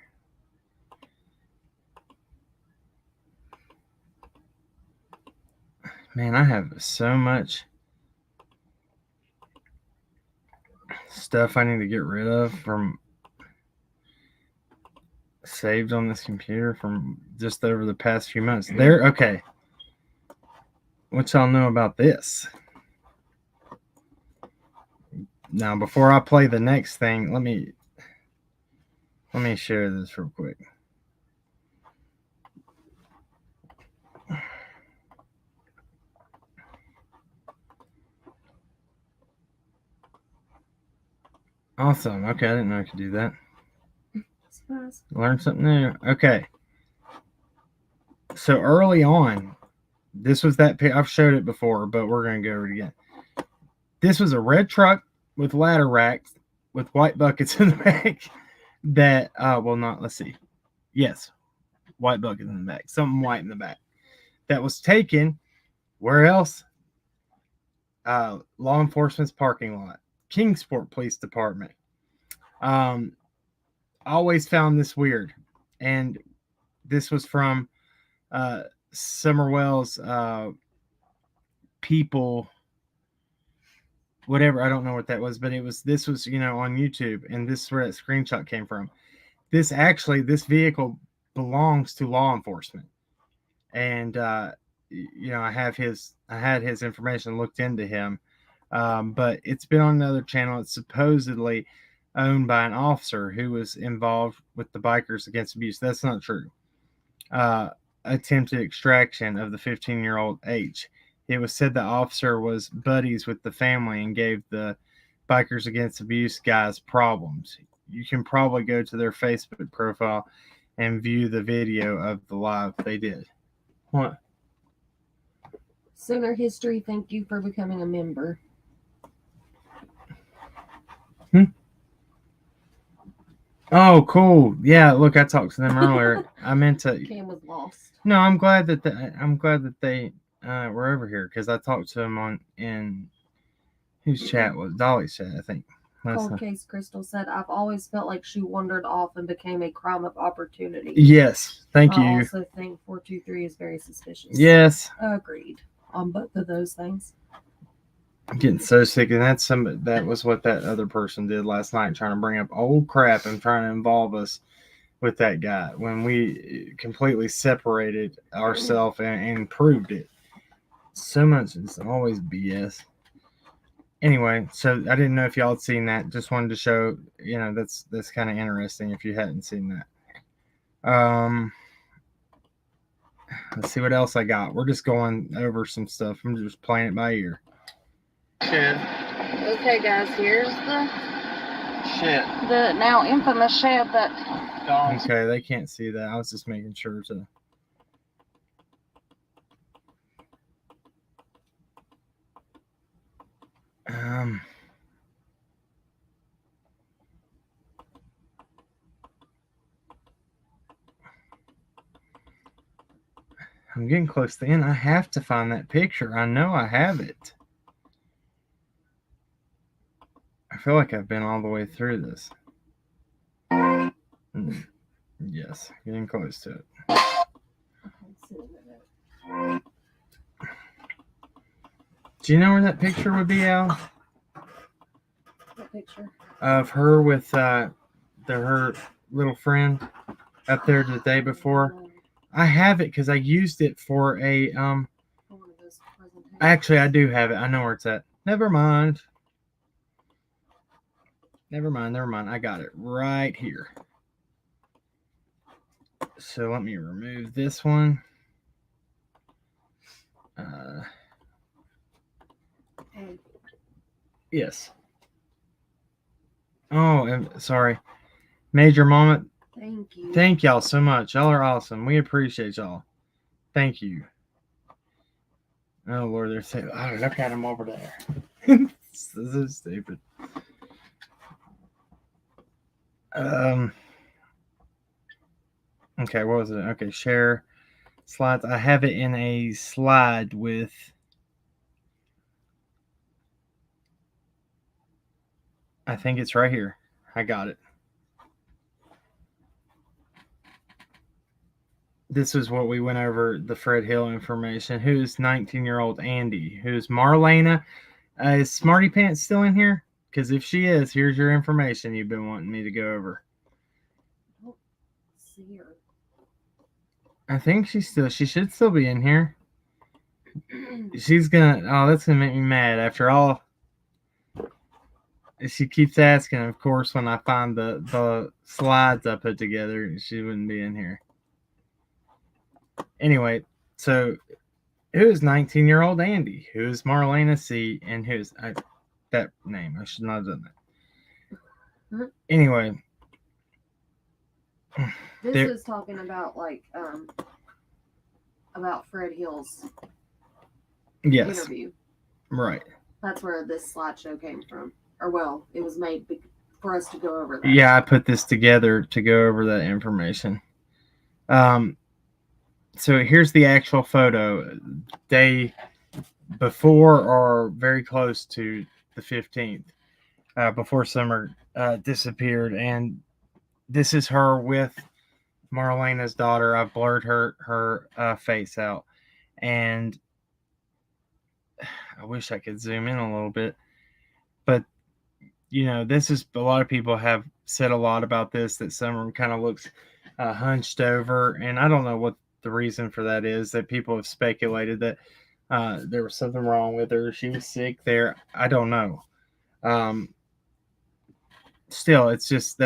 S1: Man, I have so much stuff I need to get rid of from saved on this computer from just over the past few months. Okay. What y'all know about this? Now, before I play the next thing, let me share this real quick. Awesome. Okay, I didn't know I could do that. Learn something new. Okay. So early on, this was that I've showed it before, but we're going to go over it again. This was a red truck with ladder racks with white buckets in the back that, let's see. Yes, white buckets in the back. Something white in the back. That was taken, where else? Law enforcement's parking lot. Kingsport Police Department. I always found this weird. And this was from Summerwell's people, whatever. I don't know what that was, but this was on YouTube, and this is where that screenshot came from. This vehicle belongs to law enforcement, and I had his information looked into him, but it's been on another channel. It's supposedly owned by an officer who was involved with the Bikers Against Abuse. That's not true. Attempted extraction of the 15-year-old H. It was said the officer was buddies with the family and gave the Bikers Against Abuse guys problems. You can probably go to their Facebook profile and view the video of the live they did. What?
S2: Sooner History, thank you for becoming a member.
S1: Oh, cool. Yeah, look, I talked to them earlier. I meant to.
S2: Cam was lost.
S1: No, I'm glad that they were over here because I talked to them in whose chat was Dolly's chat, I think.
S2: Cold Case Crystal said, I've always felt like she wandered off and became a crime of opportunity.
S1: Yes, thank
S2: I
S1: you.
S2: also think 423 is very suspicious.
S1: Yes,
S2: Agreed on both of those things.
S1: I'm getting so sick, and that was what that other person did last night, trying to bring up old crap and trying to involve us with that guy when we completely separated ourselves and proved it. So much is always BS. Anyway, so I didn't know if y'all had seen that. Just wanted to show, that's kind of interesting if you hadn't seen that. Let's see what else I got. We're just going over some stuff. I'm just playing it by ear.
S2: Shit. Okay, guys, here's the now infamous shed that.
S1: Okay, they can't see that. I was just making sure to. I'm getting close to the end. I have to find that picture. I know I have it. I feel like I've been all the way through this. Yes, getting close to it. Do you know where that picture would be, Al?
S2: What picture?
S1: Of her with her little friend up there the day before. I have it because I used it for a Actually, I do have it. I know where it's at. Never mind. I got it right here. So let me remove this one. Yes. Oh, sorry. Major moment.
S2: Thank you.
S1: Thank y'all so much. Y'all are awesome. We appreciate y'all. Thank you. Oh, Lord, they're saying, oh, look at him over there. This is stupid. Okay, what was it? Okay, share slides. I have it in a slide with I think it's right here. I got it. This is what we went over the Fred Hill information. Who's 19-year-old Andy? Who's Marlena? Is Smarty Pants still in here? Because if she is, here's your information you've been wanting me to go over.
S2: I don't see her.
S1: I think she should still be in here. She's gonna, that's gonna make me mad after all. She keeps asking, of course, when I find the slides I put together, she wouldn't be in here. Anyway, so who's 19-year-old Andy? Who's Marlena C? And who's that name? I should not have done that. Anyway.
S2: This is talking about about Fred Hill's interview.
S1: Right.
S2: That's where this slideshow came from. Or well, it was made for us to go over that.
S1: Yeah, I put this together to go over that information. So here's the actual photo. Day before or very close to the 15th, before Summer disappeared, and this is her with Marlena's daughter. I've blurred her face out, and I wish I could zoom in a little bit, but this is a lot of people have said a lot about this, that Summer kind of looks hunched over, and I don't know what the reason for that is. That people have speculated that there was something wrong with her, she was sick there. I don't know. Still, it's just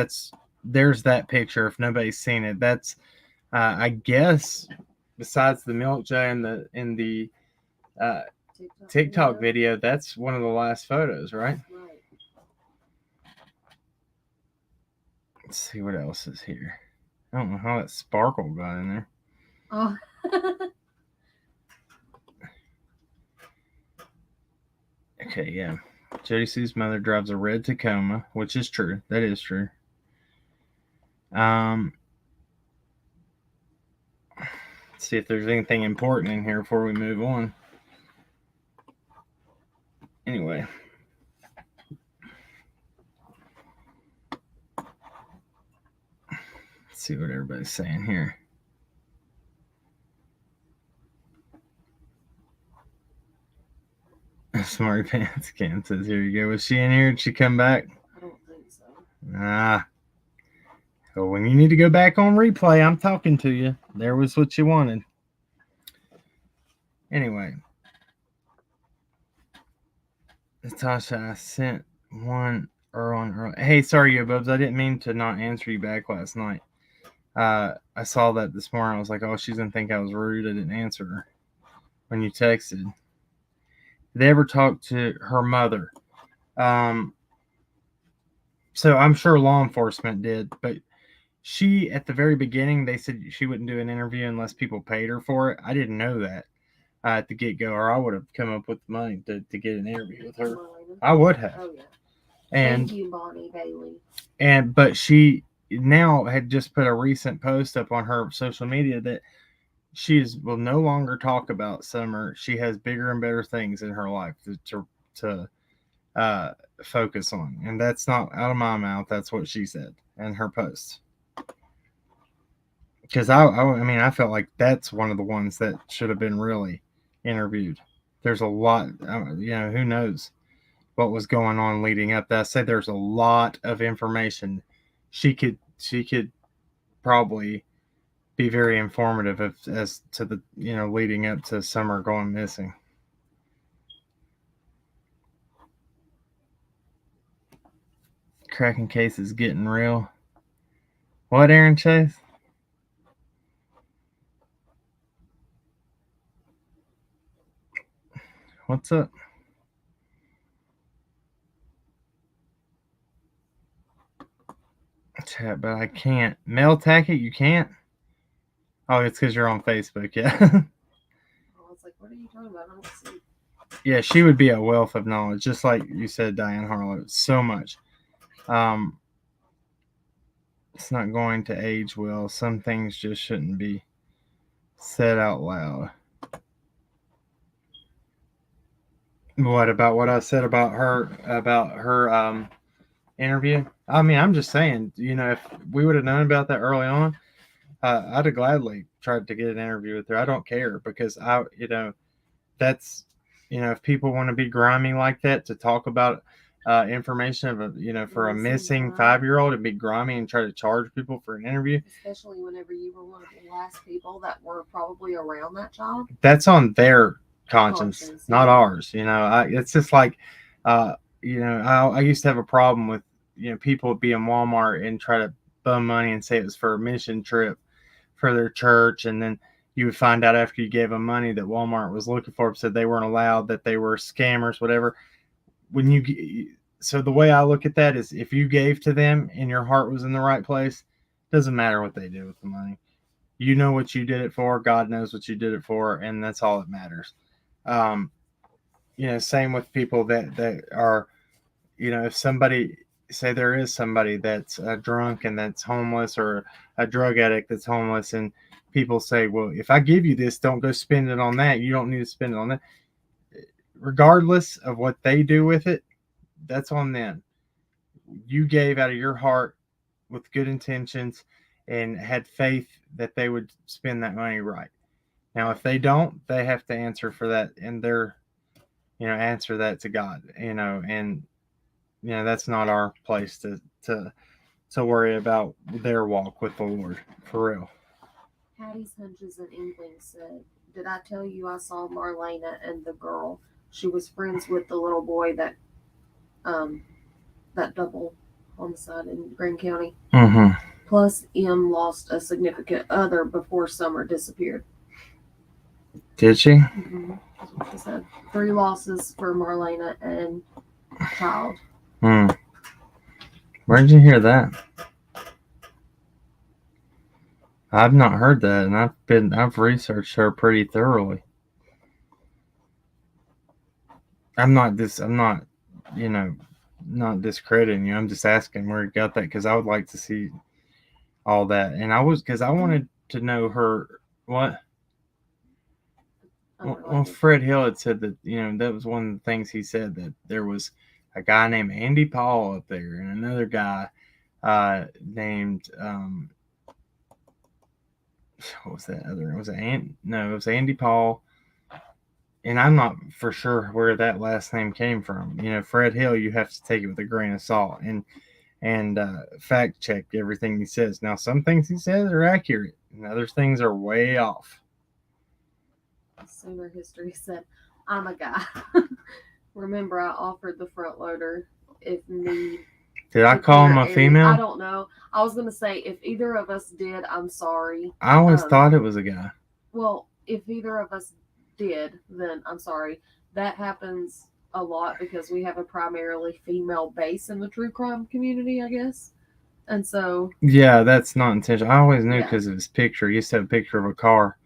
S1: there's that picture. If nobody's seen it, that's I guess besides the milk jar and the TikTok video, that's one of the last photos, right? Let's see what else is here. I don't know how that sparkle got in there.
S2: Oh.
S1: Okay, yeah. Jody Sue's mother drives a red Tacoma, which is true. That is true. Let's see if there's anything important in here before we move on. Anyway. Let's see what everybody's saying here. Smarty Pants Cam says, here you go. Was she in here? Did she come back?
S2: I don't think so.
S1: Well, when you need to go back on replay, I'm talking to you. There was what you wanted. Anyway. Natasha, I sent one early. Hey, sorry, Yo Bubs. I didn't mean to not answer you back last night. I saw that this morning. I was like, oh, she's going to think I was rude. I didn't answer her when you texted. Did they ever talk to her mother? So I'm sure law enforcement did, but she, at the very beginning, they said she wouldn't do an interview unless people paid her for it. I didn't know that at the get-go, or I would have come up with the money to get an interview with her. I would have.
S2: Oh, yeah.
S1: And,
S2: thank you, Bonnie Bailey.
S1: But she now had just put a recent post up on her social media that she will no longer talk about Summer. She has bigger and better things in her life to focus on, and that's not out of my mouth. That's what she said in her post. Because I felt like that's one of the ones that should have been really interviewed. There's a lot, who knows what was going on leading up. That I said there's a lot of information. She could probably be very informative as to the leading up to Summer going missing. Cracking case is getting real. What, Aaron Chase? What's up? Chat, but I can't. Mail tacket, you can't? Oh, it's because you're on Facebook, yeah.
S2: I was like, what are you talking about? I don't see.
S1: Yeah, she would be a wealth of knowledge, just like you said, Diane Harlow. So much. It's not going to age well. Some things just shouldn't be said out loud. What about what I said about her interview? I mean, I'm just saying, if we would have known about that early on, I'd have gladly tried to get an interview with her. I don't care because that's, if people want to be grimy like that to talk about information of for a missing 5-year-old and be grimy and try to charge people for an interview.
S2: Especially whenever you were one of the last people that were probably around that child.
S1: That's on their conscience, not ours. It's just like, I used to have a problem with, people would be in Walmart and try to bum money and say it was for a mission trip for their church. And then you would find out after you gave them money that Walmart was looking for them, said they weren't allowed, that they were scammers, whatever. So the way I look at that is if you gave to them and your heart was in the right place, doesn't matter what they do with the money. You know what you did it for. God knows what you did it for. And that's all that matters. Same with people that are, if somebody, say there is somebody that's drunk and that's homeless, or a drug addict that's homeless, and people say, well, if I give you this, don't go spend it on that. You don't need to spend it on that. Regardless of what they do with it, that's on them. You gave out of your heart with good intentions and had faith that they would spend that money right. Now, if they don't, they have to answer for that, and they're, answer that to God, and, that's not our place to worry about their walk with the Lord, for real.
S2: Hattie's Hunches and Inklings said, did I tell you I saw Marlena and the girl? She was friends with the little boy that double homicide in Greene County.
S1: Mm-hmm.
S2: Plus, M lost a significant other before Summer disappeared.
S1: Did she?
S2: Mm-hmm. That's what she said. 3 losses for Marlena and child.
S1: Where did you hear that? I've not heard that, and I've researched her pretty thoroughly. I'm not not discrediting you. I'm just asking where you got that, because I would like to see all that. And because I wanted to know her what.
S2: Oh, go
S1: Well,
S2: ahead.
S1: Fred Hill had said that that was one of the things he said, that there was a guy named Andy Paul up there and another guy named what was that other? Was it No, it was Andy Paul. And I'm not for sure where that last name came from. Fred Hill, you have to take it with a grain of salt and fact check everything he says. Now, some things he says are accurate, and other things are way off.
S2: Sooner history said, I'm a guy. Remember, I offered the front loader if need.
S1: Did I call him a female?
S2: I don't know. I was going to say, if either of us did, I'm sorry.
S1: I always thought it was a guy.
S2: Well, if either of us did, then I'm sorry. That happens a lot because we have a primarily female base in the true crime community, I guess. And so.
S1: Yeah, that's not intentional. I always knew because of his picture. He used to have a picture of a car.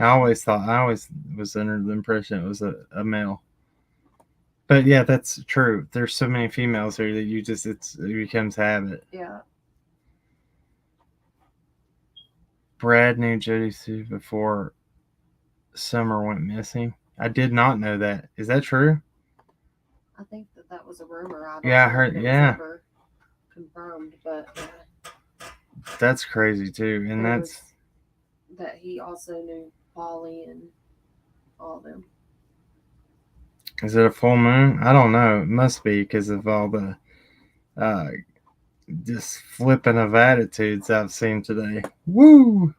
S1: I always was under the impression it was a male. But yeah, that's true. There's so many females here that it becomes habit.
S2: Yeah.
S1: Brad knew Jody Sue before Summer went missing. I did not know that. Is that true?
S2: I think that was a rumor. I
S1: heard. Yeah.
S2: Never confirmed, but
S1: that's crazy too, and
S2: that he also knew Polly and all of them.
S1: Is it a full moon? I don't know. It must be because of all the just flipping of attitudes I've seen today. Woo!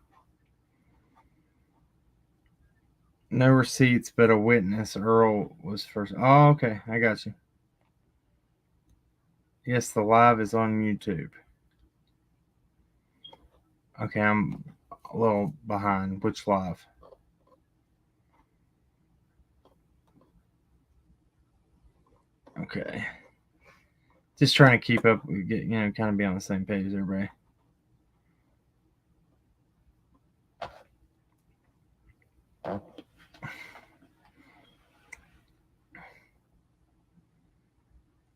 S1: No receipts, but a witness. Earl was first. Oh, okay. I got you. Yes, the live is on YouTube. Okay, I'm a little behind. Which live? Okay. Just trying to keep up, kind of be on the same page, everybody.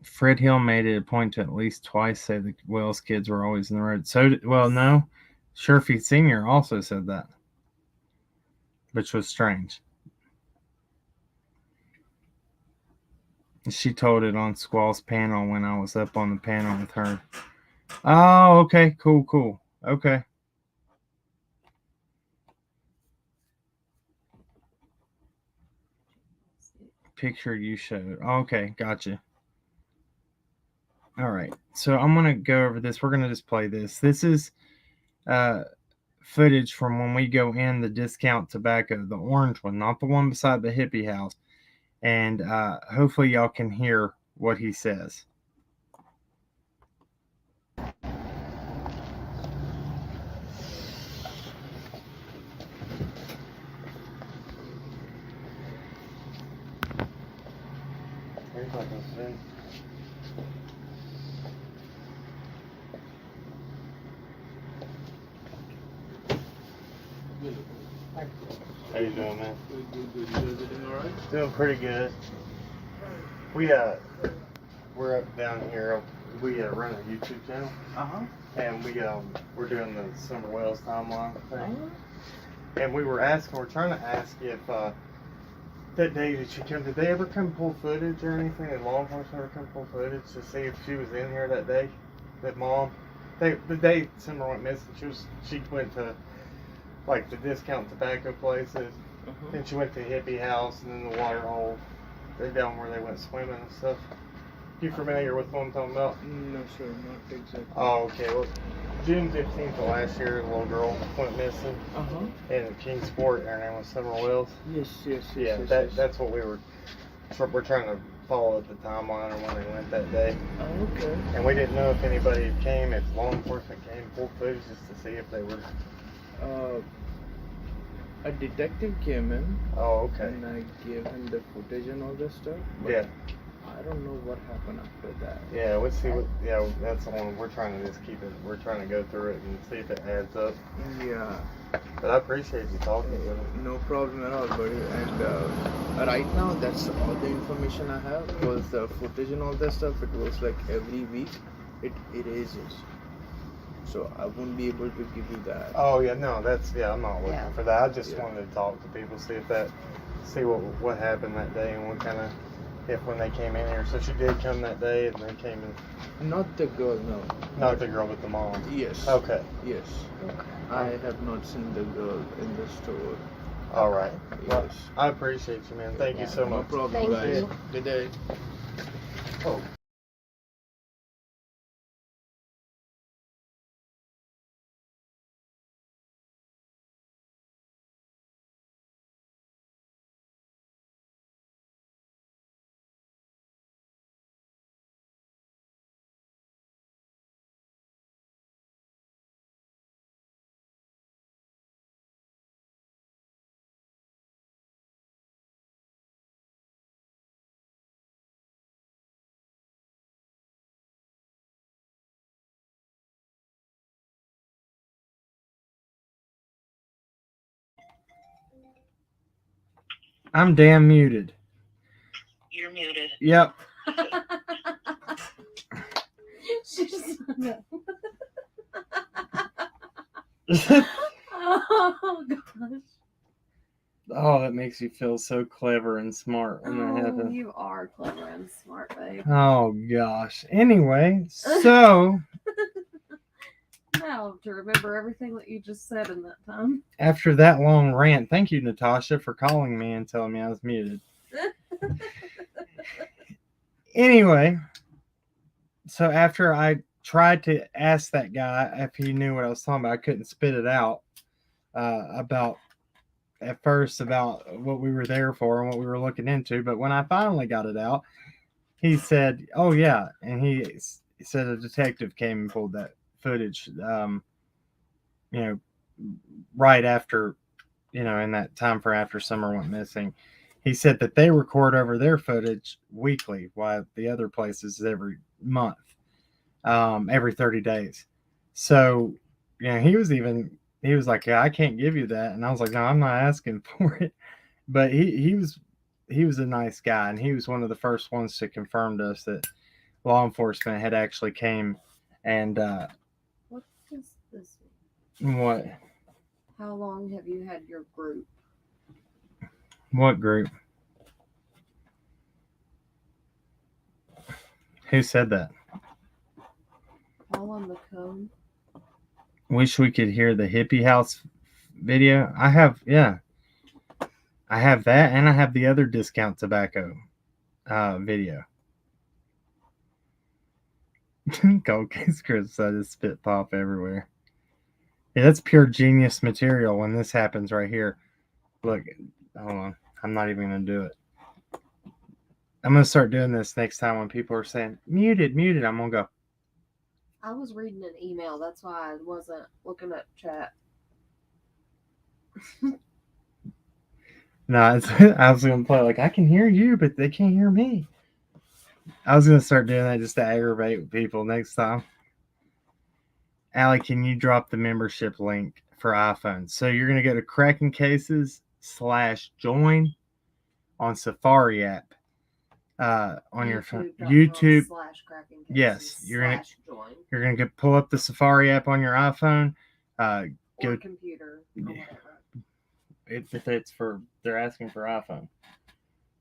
S1: Fred Hill made it a point to at least twice say the Wells kids were always in the road. No. Sherfy Sr. also said that, which was strange. She told it on Squall's panel when I was up on the panel with her. Oh, okay. Cool. Okay. Picture you showed. Okay, gotcha. All right. So I'm going to go over this. We're going to just play this. This is footage from when we go in the discount tobacco, the orange one, not the one beside the hippie house. And hopefully y'all can hear what he says. How you doing, man?
S4: Good. You guys are doing all right?
S1: Doing pretty good. We're up down here. We run a YouTube channel. And we're doing the Summer Wells timeline thing. And we're trying to ask if that day that you came, did they ever come pull footage or anything? Did law enforcement ever come pull footage to see if she was in here that day? That mom, the day Summer went missing, she went to like the discount tobacco places. Then she went to hippie house and then the water hole. They're down where they went swimming and stuff. You familiar with what I'm talking about?
S4: No, sir, not exactly.
S1: Oh, okay. Well, June 15th of last year, the little girl went missing in Kingsport. Her name was Summer Wells.
S4: Yes.
S1: That's what we're trying to follow up the timeline on when they went that day.
S4: Oh, okay.
S1: And we didn't know if anybody came, if law enforcement came, pulled footage just to see if they were.
S4: A detective came in.
S1: Oh, okay.
S4: And I gave him the footage and all that stuff.
S1: Yeah.
S4: I don't know what happened after that.
S1: Yeah, let's see that's the one we're trying to just keep it. We're trying to go through it and see if it adds up.
S4: Yeah.
S1: But I appreciate you talking to me.
S4: No problem at all, buddy. And right now, that's all the information I have. Was the footage and all that stuff. It was like every week, it erases. so I won't be able to give you that.
S1: Oh yeah, no, I'm not looking
S2: Yeah.
S1: for that. I just
S4: Yeah.
S1: wanted to talk to people, see what happened that day and what kind of if when they came in here. So she did come that day, and they came in.
S4: Not the girl, no.
S1: Not the girl with the mom.
S4: Yes.
S1: Okay.
S4: Yes. I have not seen the girl in the store.
S1: All right. Well,
S4: Yes.
S1: I appreciate you, man. Thank you
S2: Yeah.
S1: so
S4: No
S1: much.
S4: problem,
S2: Thank
S4: guys.
S2: you.
S4: Good day.
S1: Oh. I'm damn muted.
S5: You're muted.
S1: Yep.
S2: She's no.
S1: Oh,
S2: Oh gosh.
S1: that makes you feel so clever and smart when that
S2: Oh,
S1: happens.
S2: you are clever and smart, babe.
S1: Oh gosh. Anyway, so
S2: Now to remember everything that you just said in that time.
S1: after that long rant, thank you, Natasha, for calling me and telling me I was muted. Anyway, so after I tried to ask that guy if he knew what I was talking about, I couldn't spit it out about at first about what we were there for and what we were looking into. But when I finally got it out, he said, "Oh yeah," and he said a detective came and pulled that footage. You know, right after, in that time for after Summer went missing. He said that they record over their footage weekly, while the other places every month, every 30 days. So, he was like, "Yeah, I can't give you that," and I was like, "No, I'm not asking for it." But he was a nice guy, and he was one of the first ones to confirm to us that law enforcement had actually came and
S2: What does this
S1: what
S2: mean? How long have you had your group?
S1: what group? Who said that?
S2: All on the code?
S1: Wish we could hear the hippie house video. I have that, and I have the other discount tobacco video. Gold case Chris, I just spit pop everywhere. Yeah, that's pure genius material when this happens right here. Look, hold on. I'm not even gonna do it. I'm gonna start doing this next time when people are saying muted, muted. I'm gonna go.
S2: I was reading an email, that's why I wasn't looking at chat.
S1: No, I was gonna play like I can hear you, but they can't hear me. I was gonna start doing that just to aggravate people next time. Allie, can you drop the membership link for iPhone? So you're gonna go to Cracking Cases /join on Safari app on your phone. YouTube.
S2: /cracking
S1: Yes, you're gonna
S2: join
S1: you're gonna pull up the Safari app on your iPhone.
S2: or
S1: Go
S2: computer or whatever.
S1: They're asking for iPhone,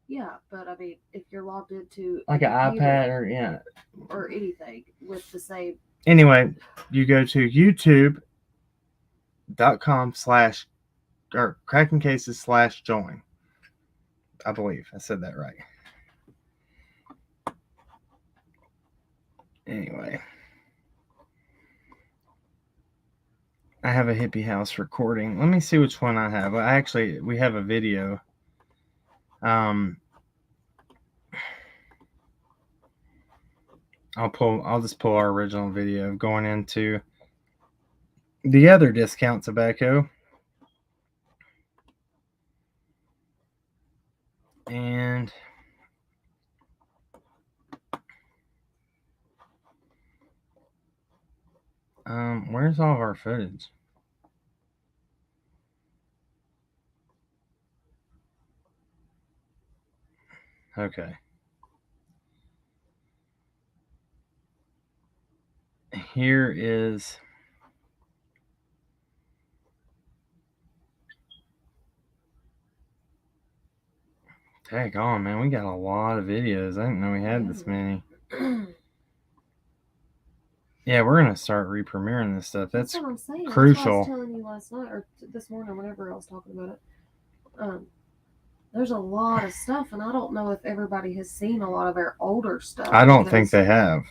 S2: Yeah, but I mean, if you're logged into
S1: like an iPad
S2: or anything with the same.
S1: Anyway, you go to youtube.com/ or Cracking Cases /join. I believe I said that right. Anyway, I have a hippie house recording. Let me see which one I have. We have a video. I'll just pull our original video of going into the other discount tobacco. And where's all of our footage? Okay. Here is Tag on, man. We got a lot of videos. I didn't know we had this many. Yeah, we're gonna start re-premiering this stuff. That's
S2: what I'm saying.
S1: crucial.
S2: That's what I was telling you last night or this morning, whenever I was talking about it. There's a lot of stuff, and I don't know if everybody has seen a lot of our older stuff.
S1: I don't think they have.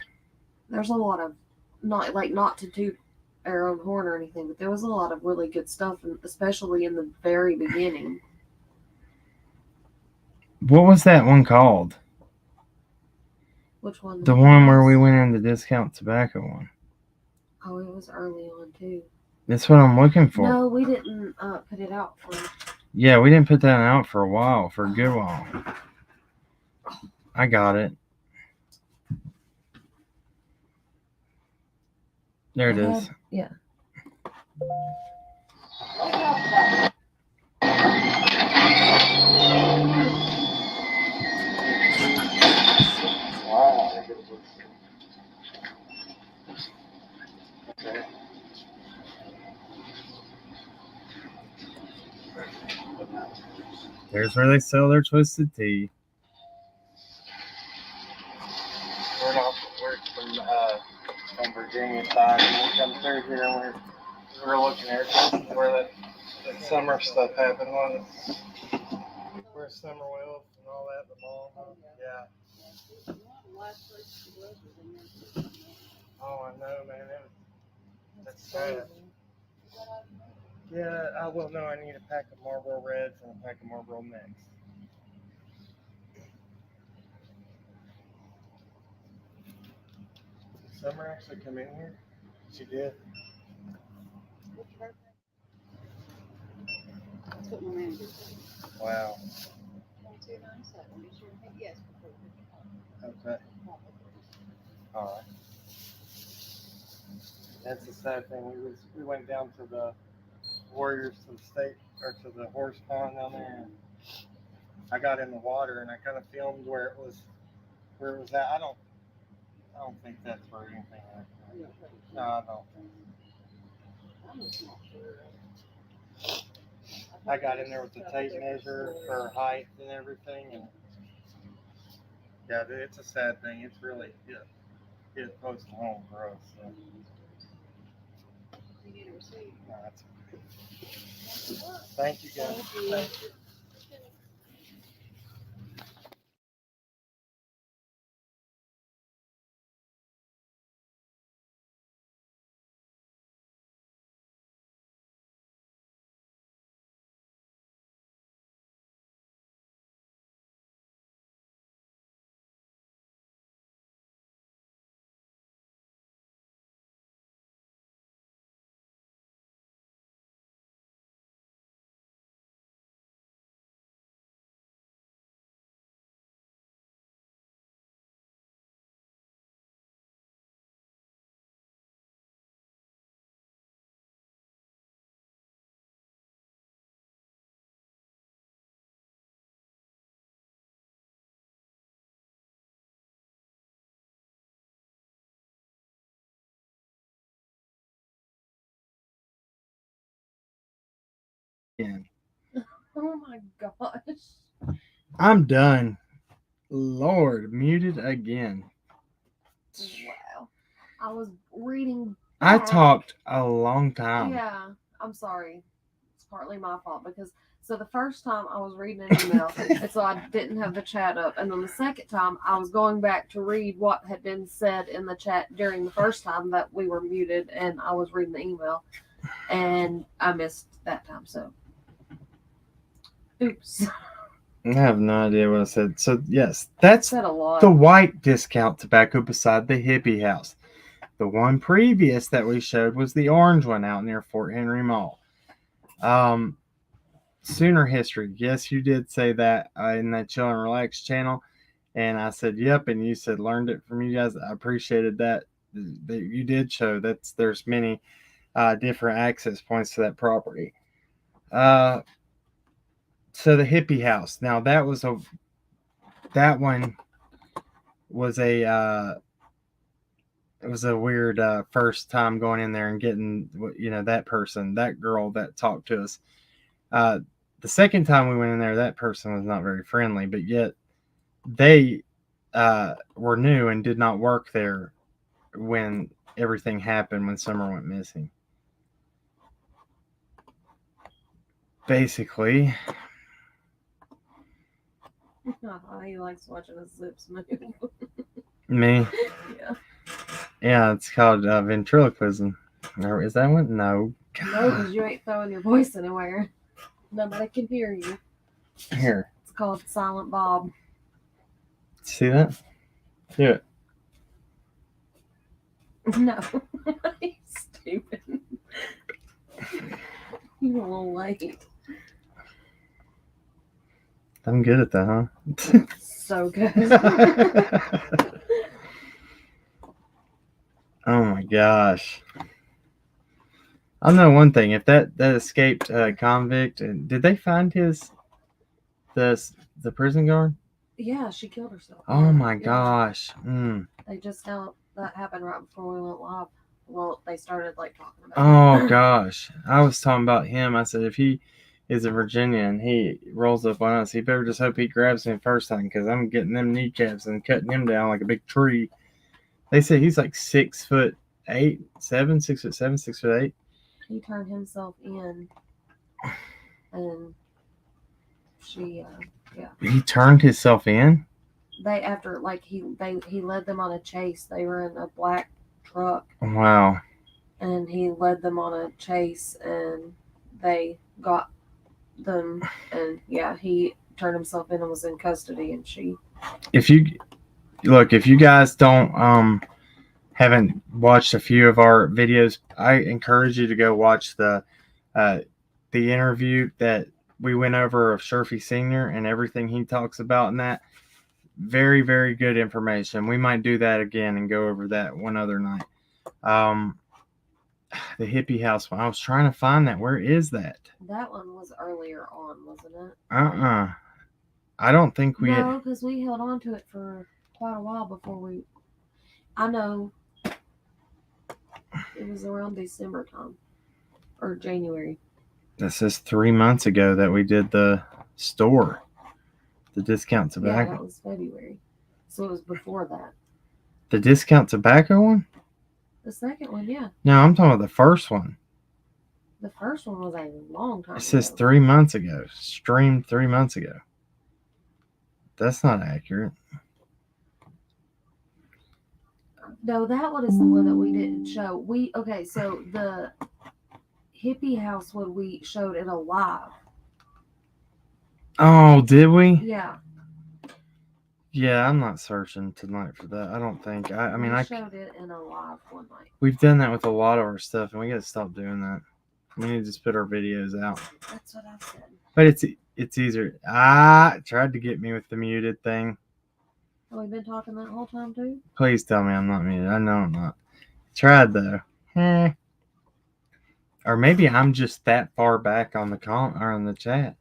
S2: There's a lot of not to toot our own horn or anything, but there was a lot of really good stuff, and especially in the very beginning.
S1: What was that one called?
S2: Which one?
S1: The one where we went in the discount tobacco one.
S2: Oh, it was early on too.
S1: That's what I'm looking for.
S2: No, we didn't put it out for.
S1: Yeah, we didn't put that out for a while, for a good while. I got it. There it is.
S2: Yeah.
S1: There's where they sell their twisted tea. We're from Virginia side, and we come through here and we're looking at where that summer stuff happened, wasn't it? Where Summer Wells and all that, the mall. Yeah. Oh, I know, man. That's sad. Yeah, well, no, I need a pack of Marlboro Reds and a pack of Marlboro Mix. Did Summer actually come in here? She did.
S6: That's what my manager said.
S1: Wow.
S6: 1297. Be sure to hit yes before we pick it up.
S1: Okay. All right. That's the sad thing. We went down to the Warriors to the state or to the horse pond down there, and I got in the water and I kind of filmed where it was at. I don't think that's for anything like that. No, I don't.
S6: I'm just not sure.
S1: I got in there with the tape measure for height and everything, and yeah, it's a sad thing. It's really hit close to home for us. So.
S6: You need a receipt.
S1: No, that's okay. Thank you, guys. Thank you. Again.
S2: Oh my gosh.
S1: I'm done. Lord, muted again.
S2: Wow. I was reading.
S1: I
S2: back.
S1: talked a long time.
S2: Yeah, I'm sorry. It's partly my fault because so the first time I was reading an email, and so I didn't have the chat up, and then the second time I was going back to read what had been said in the chat during the first time that we were muted, and I was reading the email, and I missed that time. So, oops.
S1: I have no idea what I said. So yes, that's
S2: Said a lot.
S1: the white discount tobacco beside the hippie house. The one previous that we showed was the orange one out near Fort Henry Mall. Sooner history. Yes, you did say that in that Chill and Relax channel. And I said, yep. And you said, learned it from you guys. I appreciated that you did show there's many different access points to that property. So the hippie house. Now that one was a it was a weird first time going in there and getting that girl that talked to us. the second time we went in there, that person was not very friendly, but yet they were new and did not work there when everything happened when Summer went missing. Basically,
S2: He likes watching his lips move.
S1: me.
S2: Yeah.
S1: Yeah, it's called ventriloquism. Or is that one? No.
S2: No, because you ain't throwing your voice anywhere. Nobody can hear you.
S1: Here.
S2: It's called Silent Bob.
S1: See that? Do it.
S2: No. He's stupid. You're a little late.
S1: I'm good at that, huh?
S2: So good.
S1: Oh my gosh. I know one thing. If that escaped convict, did they find the prison guard?
S2: Yeah, she killed herself.
S1: Oh my
S2: Yeah.
S1: gosh.
S2: They just found that happened right before we went live. Well, they started like talking about
S1: Oh
S2: it.
S1: gosh. I was talking about him. I said if he is in Virginia and he rolls up on us, he better just hope he grabs me the first time, because I'm getting them kneecaps and cutting him down like a big tree. They say he's like 6'8", 7, 6'7", 6'8".
S2: He turned himself in, and she, yeah.
S1: He turned himself in?
S2: They after like he led them on a chase. They were in a black truck,
S1: Wow.
S2: and he led them on a chase, and they got them, and yeah, he turned himself in and was in custody, and she.
S1: If you guys don't haven't watched a few of our videos, I encourage you to go watch the interview that we went over of Sherfy Sr. and everything he talks about in that. Very, very good information. We might do that again and go over that one other night. The hippie house one. I was trying to find that. Where is that?
S2: That one was earlier on, wasn't it?
S1: I don't think we.
S2: No, because we held on to it for quite a while before we. I know. It was around December time, or January.
S1: This is 3 months ago that we did the store, the discount tobacco.
S2: Yeah, that was February, so it was before that.
S1: The discount tobacco one?
S2: The second one, yeah.
S1: No, I'm talking about the first one.
S2: The first one was a long time
S1: It says
S2: ago.
S1: 3 months ago. Streamed 3 months ago. That's not accurate.
S2: No, that one is the one that we didn't show. So the hippie house one we showed it alive.
S1: Oh, did we?
S2: Yeah.
S1: Yeah, I'm not searching tonight for that. I don't think. I mean,
S2: we
S1: I
S2: showed it in a live one night.
S1: we've done that with a lot of our stuff, and we got to stop doing that. We need to just put our videos out.
S2: That's what I said.
S1: But it's easier. It tried to get me with the muted thing.
S2: Oh, we've been talking that whole time too?
S1: Please tell me I'm not muted. I know I'm not. Tried though. Or maybe I'm just that far back on the or on the chat.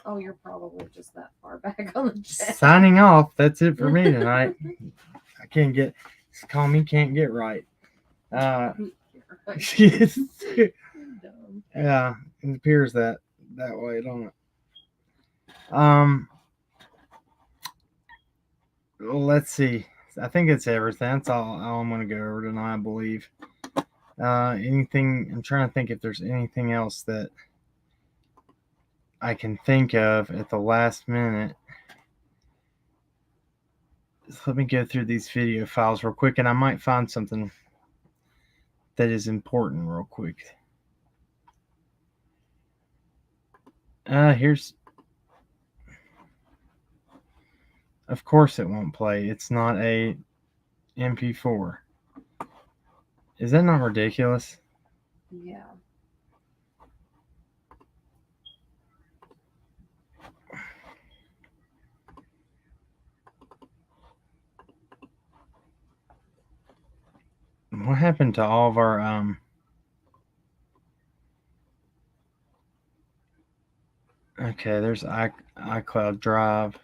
S2: Oh, you're probably just that far back on the chat.
S1: Signing off. That's it for me tonight. I can't get. Call me can't get right. Yes.
S2: Dumb.
S1: Yeah, it appears that way, don't it? Let's see. I think it's everything. That's all I'm going to go over tonight, I believe. Anything? I'm trying to think if there's anything else that I can think of at the last minute. Just let me go through these video files real quick, and I might find something that is important real quick. Here's. Of course it won't play. It's not a MP4. Is that not ridiculous?
S2: Yeah.
S1: What happened to all of our Okay, there's iCloud Drive.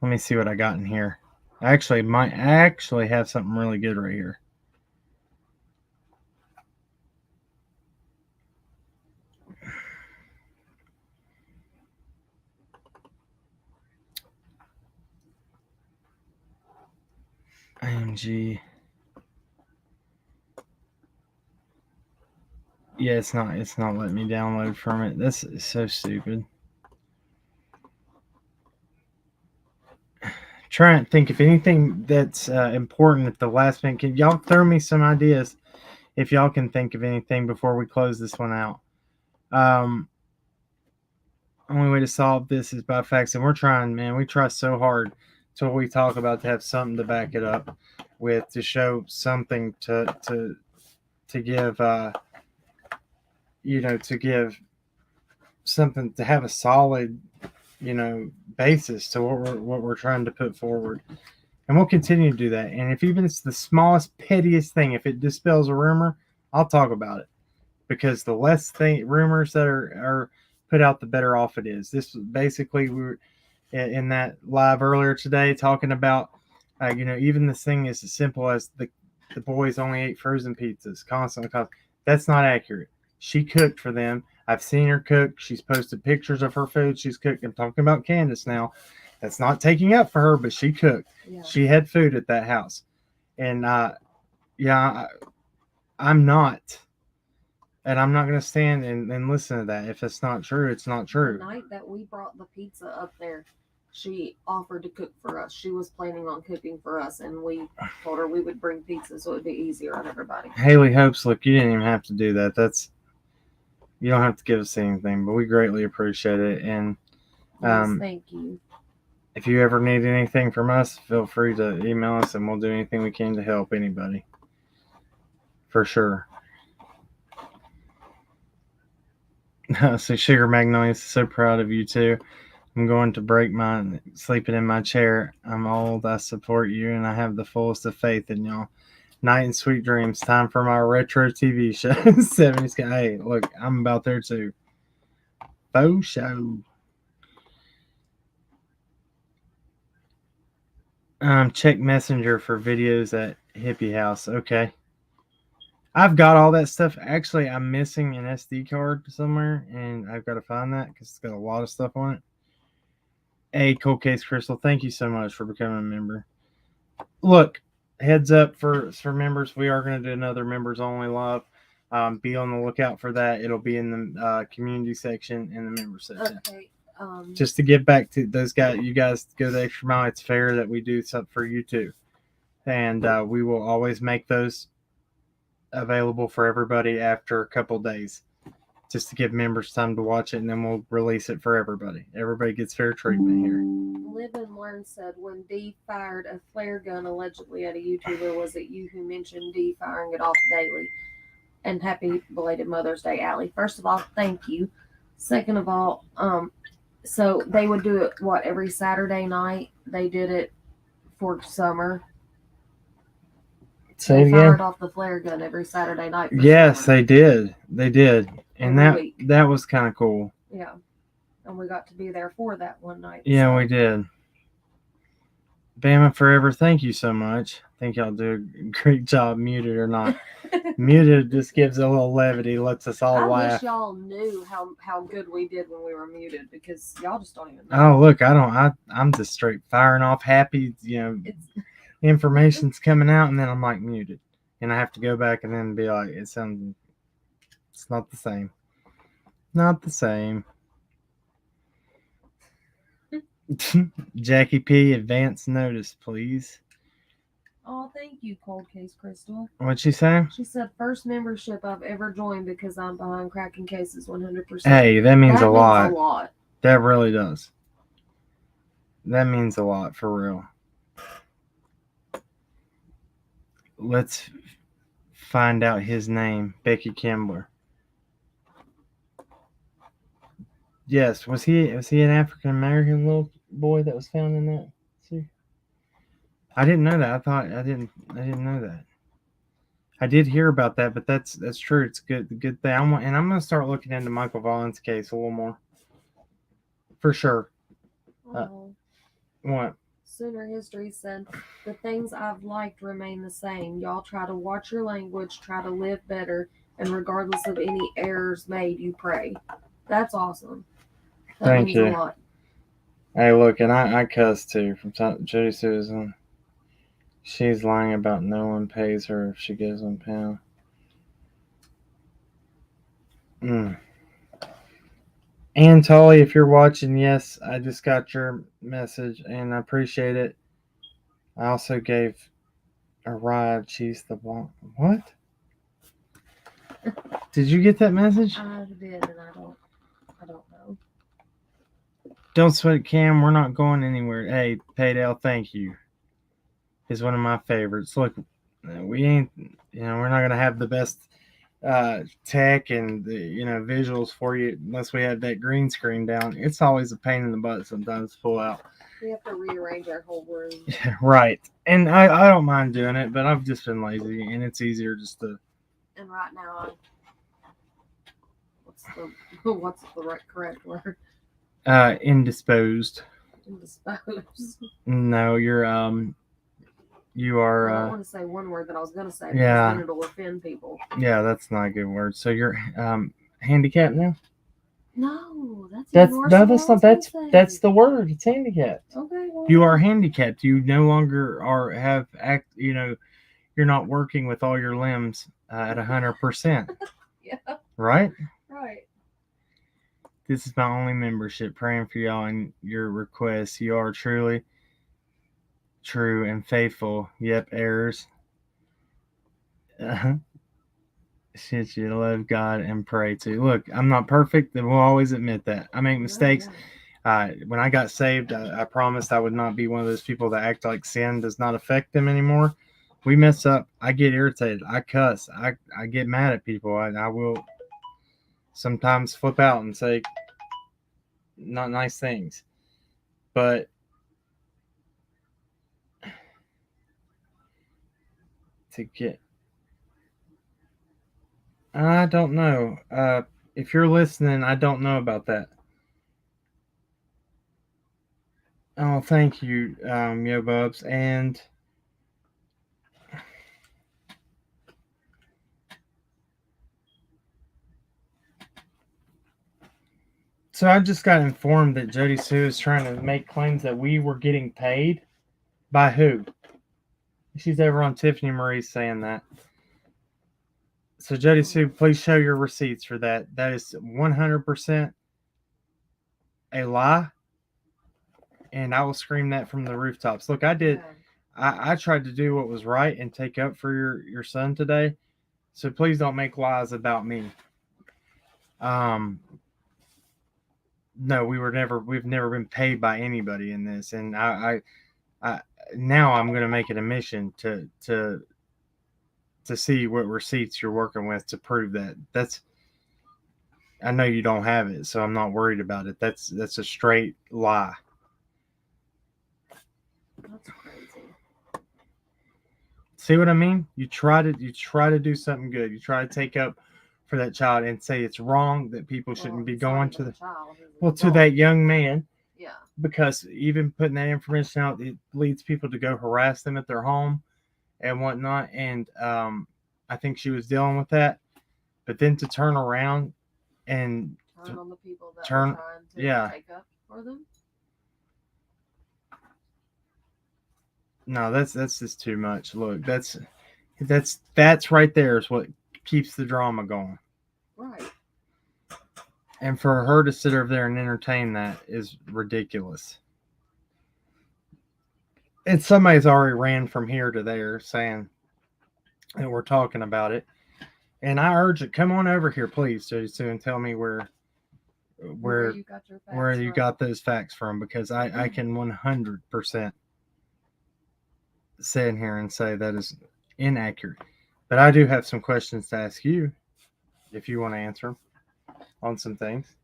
S1: Let me see what I got in here. I might have something really good right here. IMG. Yeah, it's not letting me download from it. This is so stupid. Try and think if anything that's important at the last minute. Can y'all throw me some ideas if y'all can think of anything before we close this one out? Only way to solve this is by facts, and we're trying, man. We try so hard till we talk about to have something to back it up with, to show something to give to give something, to have a solid basis to what we're trying to put forward. And we'll continue to do that. And if even it's the smallest, pettiest thing, if it dispels a rumor, I'll talk about it. Because the less rumors that are put out, the better off it is. This was basically, we were in that live earlier today talking about, even this thing as simple as the boys only ate frozen pizzas constantly. That's not accurate. She cooked for them. I've seen her cook. She's posted pictures of her food she's cooked. I'm talking about Candace now. That's not taking up for her, but she cooked. Yeah. She had food at that house. And I'm not. And I'm not going to stand and listen to that. If it's not true, it's not true.
S2: The night that we brought the pizza up there, she offered to cook for us. She was planning on cooking for us, and we told her we would bring pizza so it would be easier on everybody.
S1: Haley Hopes, look, you didn't even have to do that. You don't have to give us anything, but we greatly appreciate it. And
S2: yes, thank you.
S1: If you ever need anything from us, feel free to email us, and we'll do anything we can to help anybody. For sure. So Sugar Magnolia, so proud of you too. I'm going to break mine sleeping in my chair. I'm old. I support you, and I have the fullest of faith in y'all. Night and sweet dreams. Time for my retro TV show. 70s. Hey, look, I'm about there too. Faux show. Check Messenger for videos at Hippie House. Okay. I've got all that stuff. Actually, I'm missing an SD card somewhere, and I've got to find that because it's got a lot of stuff on it. Hey, Cold Case Crystal, thank you so much for becoming a member. Look, heads up for members, we are going to do another members only live. Be on the lookout for that. It'll be in the community section and the member section.
S2: Okay.
S1: Just to give back to those guys, you guys go the extra mile. It's fair that we do something for you too, and we will always make those available for everybody after a couple days, just to give members time to watch it, and then we'll release it for everybody. Everybody gets fair treatment here.
S2: Live and Learn said, when Dee fired a flare gun allegedly at a YouTuber, was it you who mentioned Dee firing it off daily? And happy belated Mother's Day, Allie. First of all, thank you. Second of all, so they would do it, every Saturday night? They did it for summer.
S1: Say
S2: they
S1: it
S2: fired
S1: again.
S2: off the flare gun every Saturday night.
S1: Yes,
S2: summer.
S1: They did. And
S2: every week.
S1: that was kind of cool.
S2: Yeah. And we got to be there for that one night.
S1: Yeah, we did. Bama Forever, thank you so much. I think y'all do a great job, muted or not. Muted just gives a little levity, lets us all laugh.
S2: I wish y'all knew how good we did when we were muted, because y'all just don't even know.
S1: Oh, look, I'm just straight firing off happy, information's coming out, and then I'm like muted. And I have to go back and then be like, it's not the same. Not the same. Jackie P, advance notice, please.
S2: Oh, thank you, Cold Case Crystal.
S1: What'd she say?
S2: She said, first membership I've ever joined because I'm behind cracking cases 100%.
S1: Hey, that means a lot.
S2: That means a lot.
S1: That really does. That means a lot, for real. Let's find out his name. Becky Kimbler. Yes, was he an African American little boy that was found in that? See, I didn't know that. I didn't know that. I did hear about that, but that's true. It's good thing. I'm gonna start looking into Michael Vaughn's case a little more. For sure. What?
S2: Sooner History said, the things I've liked remain the same. Y'all try to watch your language, try to live better, and regardless of any errors made, you pray. That's awesome.
S1: Thank you. A lot. Hey, look, and I cuss too from time Jody Susan. She's lying about no one pays her if she gives them pound. And Tolly, if you're watching, yes, I just got your message and I appreciate it. I also gave a ride. She's the one. What? Did you get that message?
S2: I did, and I don't know.
S1: Don't sweat it, Cam. We're not going anywhere. Hey, Paydale, thank you. Is one of my favorites. Look, we ain't, we're not gonna have the best tech and the visuals for you unless we have that green screen down. It's always a pain in the butt sometimes to pull out.
S2: We have to rearrange our whole room.
S1: Right, and I don't mind doing it, but I've just been lazy, and it's easier just to.
S2: And right now, what's the correct word?
S1: Indisposed.
S2: Indisposed.
S1: No, you are.
S2: I don't want to say one word that I was going to say.
S1: Yeah.
S2: Because then it'll offend people.
S1: Yeah, that's not a good word. So you're handicapped now.
S2: No, that's
S1: That's
S2: not.
S1: That's the word. It's handicapped.
S2: Okay. Well,
S1: You are handicapped. You no longer you're not working with all your limbs at 100%.
S2: Yeah.
S1: Right.
S2: Right.
S1: This is my only membership. Praying for y'all and your requests. You are truly true and faithful. Yep, errors. Shit, you love God and pray to. Look, I'm not perfect, and we'll always admit that. I make mistakes. When I got saved, I promised I would not be one of those people that act like sin does not affect them anymore. We mess up. I get irritated. I cuss. I get mad at people. I will sometimes flip out and say not nice things. But to get... I don't know. If you're listening, I don't know about that. Oh, thank you, Yo Bubs. And so I just got informed that Jody Sue is trying to make claims that we were getting paid. By who? She's over on Tiffany Marie saying that. So Jody Sue, please show your receipts for that. That is 100% a lie. And I will scream that from the rooftops. Look, I did. I tried to do what was right and take up for your son today. So please don't make lies about me. No, we've never been paid by anybody in this. And I now I'm going to make it a mission to see what receipts you're working with to prove that. I know you don't have it, so I'm not worried about it. That's a straight lie.
S2: That's crazy.
S1: See what I mean? You try to do something good. You try to take up for that child and say it's wrong that people shouldn't be going to to that young man.
S2: Yeah. Because
S1: even putting that information out, it leads people to go harass them at their home and whatnot. And I think she was dealing with that. But then to turn around and
S2: turn on the people that are trying to take up for them.
S1: No, that's just too much. Look, that's right there is what keeps the drama going.
S2: Right.
S1: And for her to sit over there and entertain that is ridiculous. And somebody's already ran from here to there saying that we're talking about it. And I urge it, come on over here, please, Jody Sue, and tell me where you got those facts from, because I can 100% sit in here and say that is inaccurate. But I do have some questions to ask you if you want to answer them on some things.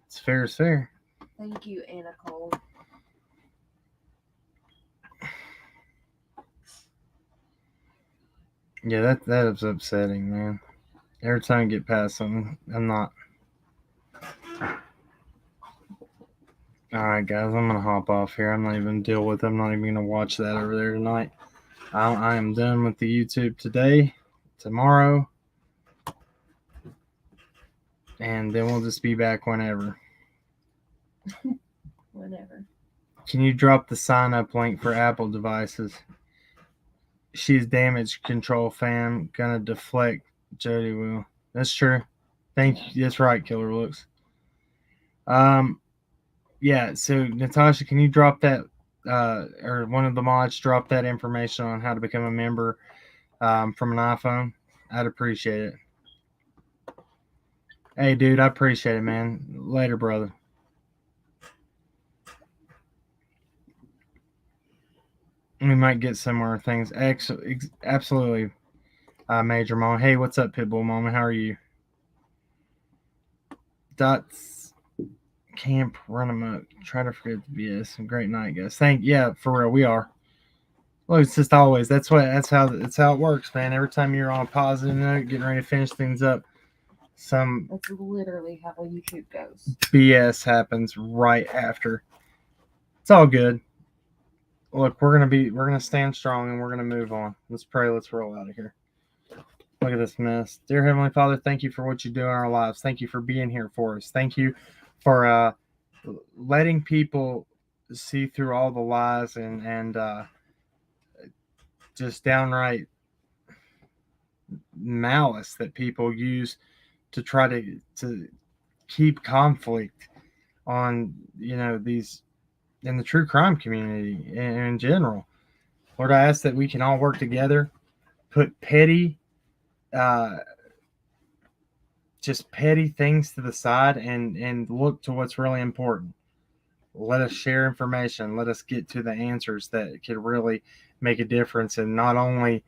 S1: It's fair as fair.
S2: Thank you, Anna Cole.
S1: Yeah, that is upsetting, man. Every time I get past something, I'm not. All right, guys, I'm gonna hop off here. I'm not even deal with it. I'm not even gonna watch that over there tonight. I am done with the YouTube today, tomorrow, and then we'll just be back whenever.
S2: Whenever.
S1: Can you drop the sign up link for Apple devices? She's damage control fam. Gonna deflect. Jody will. That's true. Thank you. That's right, Killer Looks. Yeah, so Natasha, can you drop that or one of the mods drop that information on how to become a member from an iPhone? I'd appreciate it. Hey, dude, I appreciate it, man. Later, brother. We might get somewhere. Things absolutely, Major Mom. Hey, what's up, Pitbull Mama? How are you? Dots camp run amok. Try to forget the BS. Great night, guys. Yeah, for real, we are. Well, it's just always that's how it works, man. Every time you're on a positive note, getting ready to finish things up,
S2: That's literally how YouTube goes.
S1: BS happens right after. It's all good. Look, we're gonna stand strong and we're gonna move on. Let's pray. Let's roll out of here. Look at this mess. Dear Heavenly Father, thank you for what you do in our lives. Thank you for being here for us. Thank you for letting people see through all the lies and just downright malice that people use to try to keep conflict on these in the true crime community and in general. Lord, I ask that we can all work together, put petty things to the side and look to what's really important. Let us share information. Let us get to the answers that could really make a difference in not only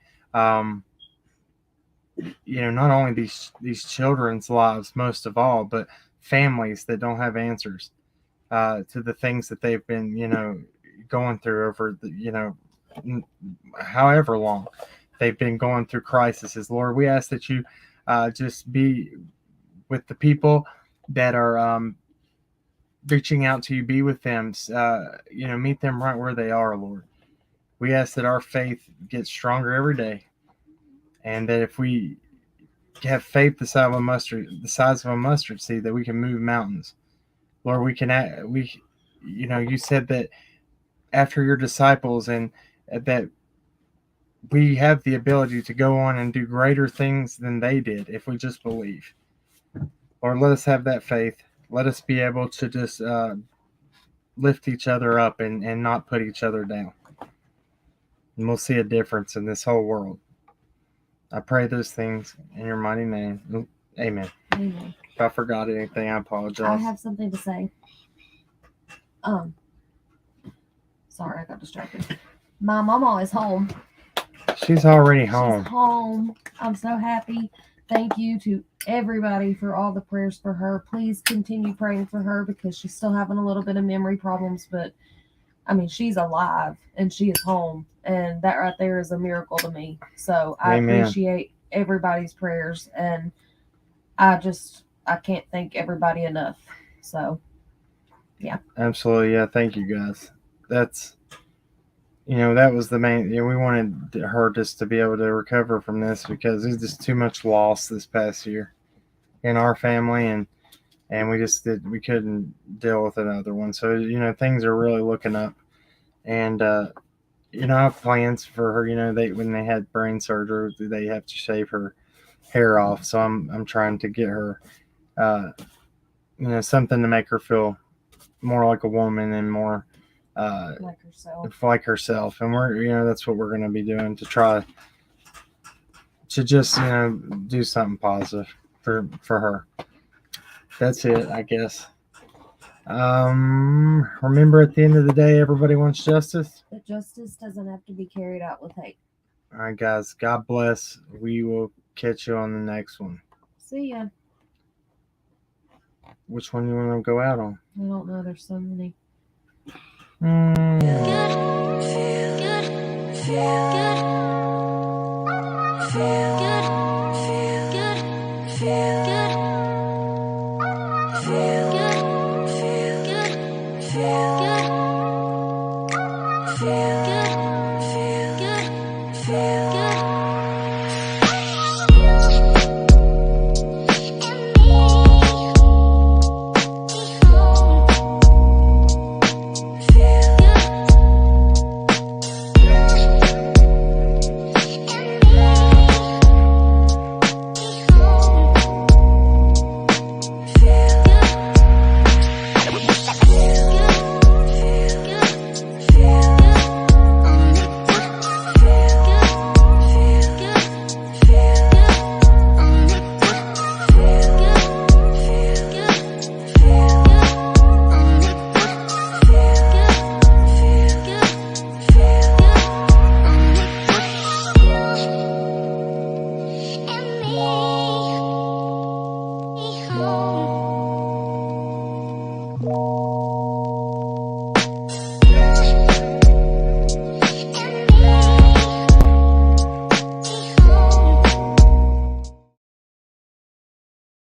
S1: these children's lives, most of all, but families that don't have answers to the things that they've been going through over the however long they've been going through crises. Lord, we ask that you just be with the people that are reaching out to you. Be with them, meet them right where they are, Lord. We ask that our faith gets stronger every day, and that if we have faith the size of a mustard seed, that we can move mountains. Lord, you said that after your disciples, and that we have the ability to go on and do greater things than they did if we just believe. Lord, let us have that faith. Let us be able to just lift each other up and not put each other down. And we'll see a difference in this whole world. I pray those things in your mighty name. Amen.
S2: Amen.
S1: If I forgot anything, I apologize.
S2: I have something to say. Sorry, I got distracted. My mama is home.
S1: She's already home.
S2: She's home. I'm so happy. Thank you to everybody for all the prayers for her. Please continue praying for her because she's still having a little bit of memory problems, but I mean, she's alive and she is home, and that right there is a miracle to me. So I appreciate everybody's prayers, and I can't thank everybody enough. So, yeah.
S1: Absolutely. Yeah. Thank you guys. That's, that was the main, we wanted her just to be able to recover from this because there's just too much loss this past year in our family. And we couldn't deal with another one. So, things are really looking up, and, I have plans for her, when they had brain surgery, they have to shave her hair off. So I'm trying to get her, something to make her feel more like a woman and more, like herself. And we're, that's what we're going to be doing to try to just, do something positive for her. That's it, I guess. Remember, at the end of the day, everybody wants justice.
S2: But justice doesn't have to be carried out with hate.
S1: All right, guys. God bless. We will catch you on the next one.
S2: See ya.
S1: Which one you want to go out on?
S2: I don't know. There's so many.
S7: Feel good.
S1: you.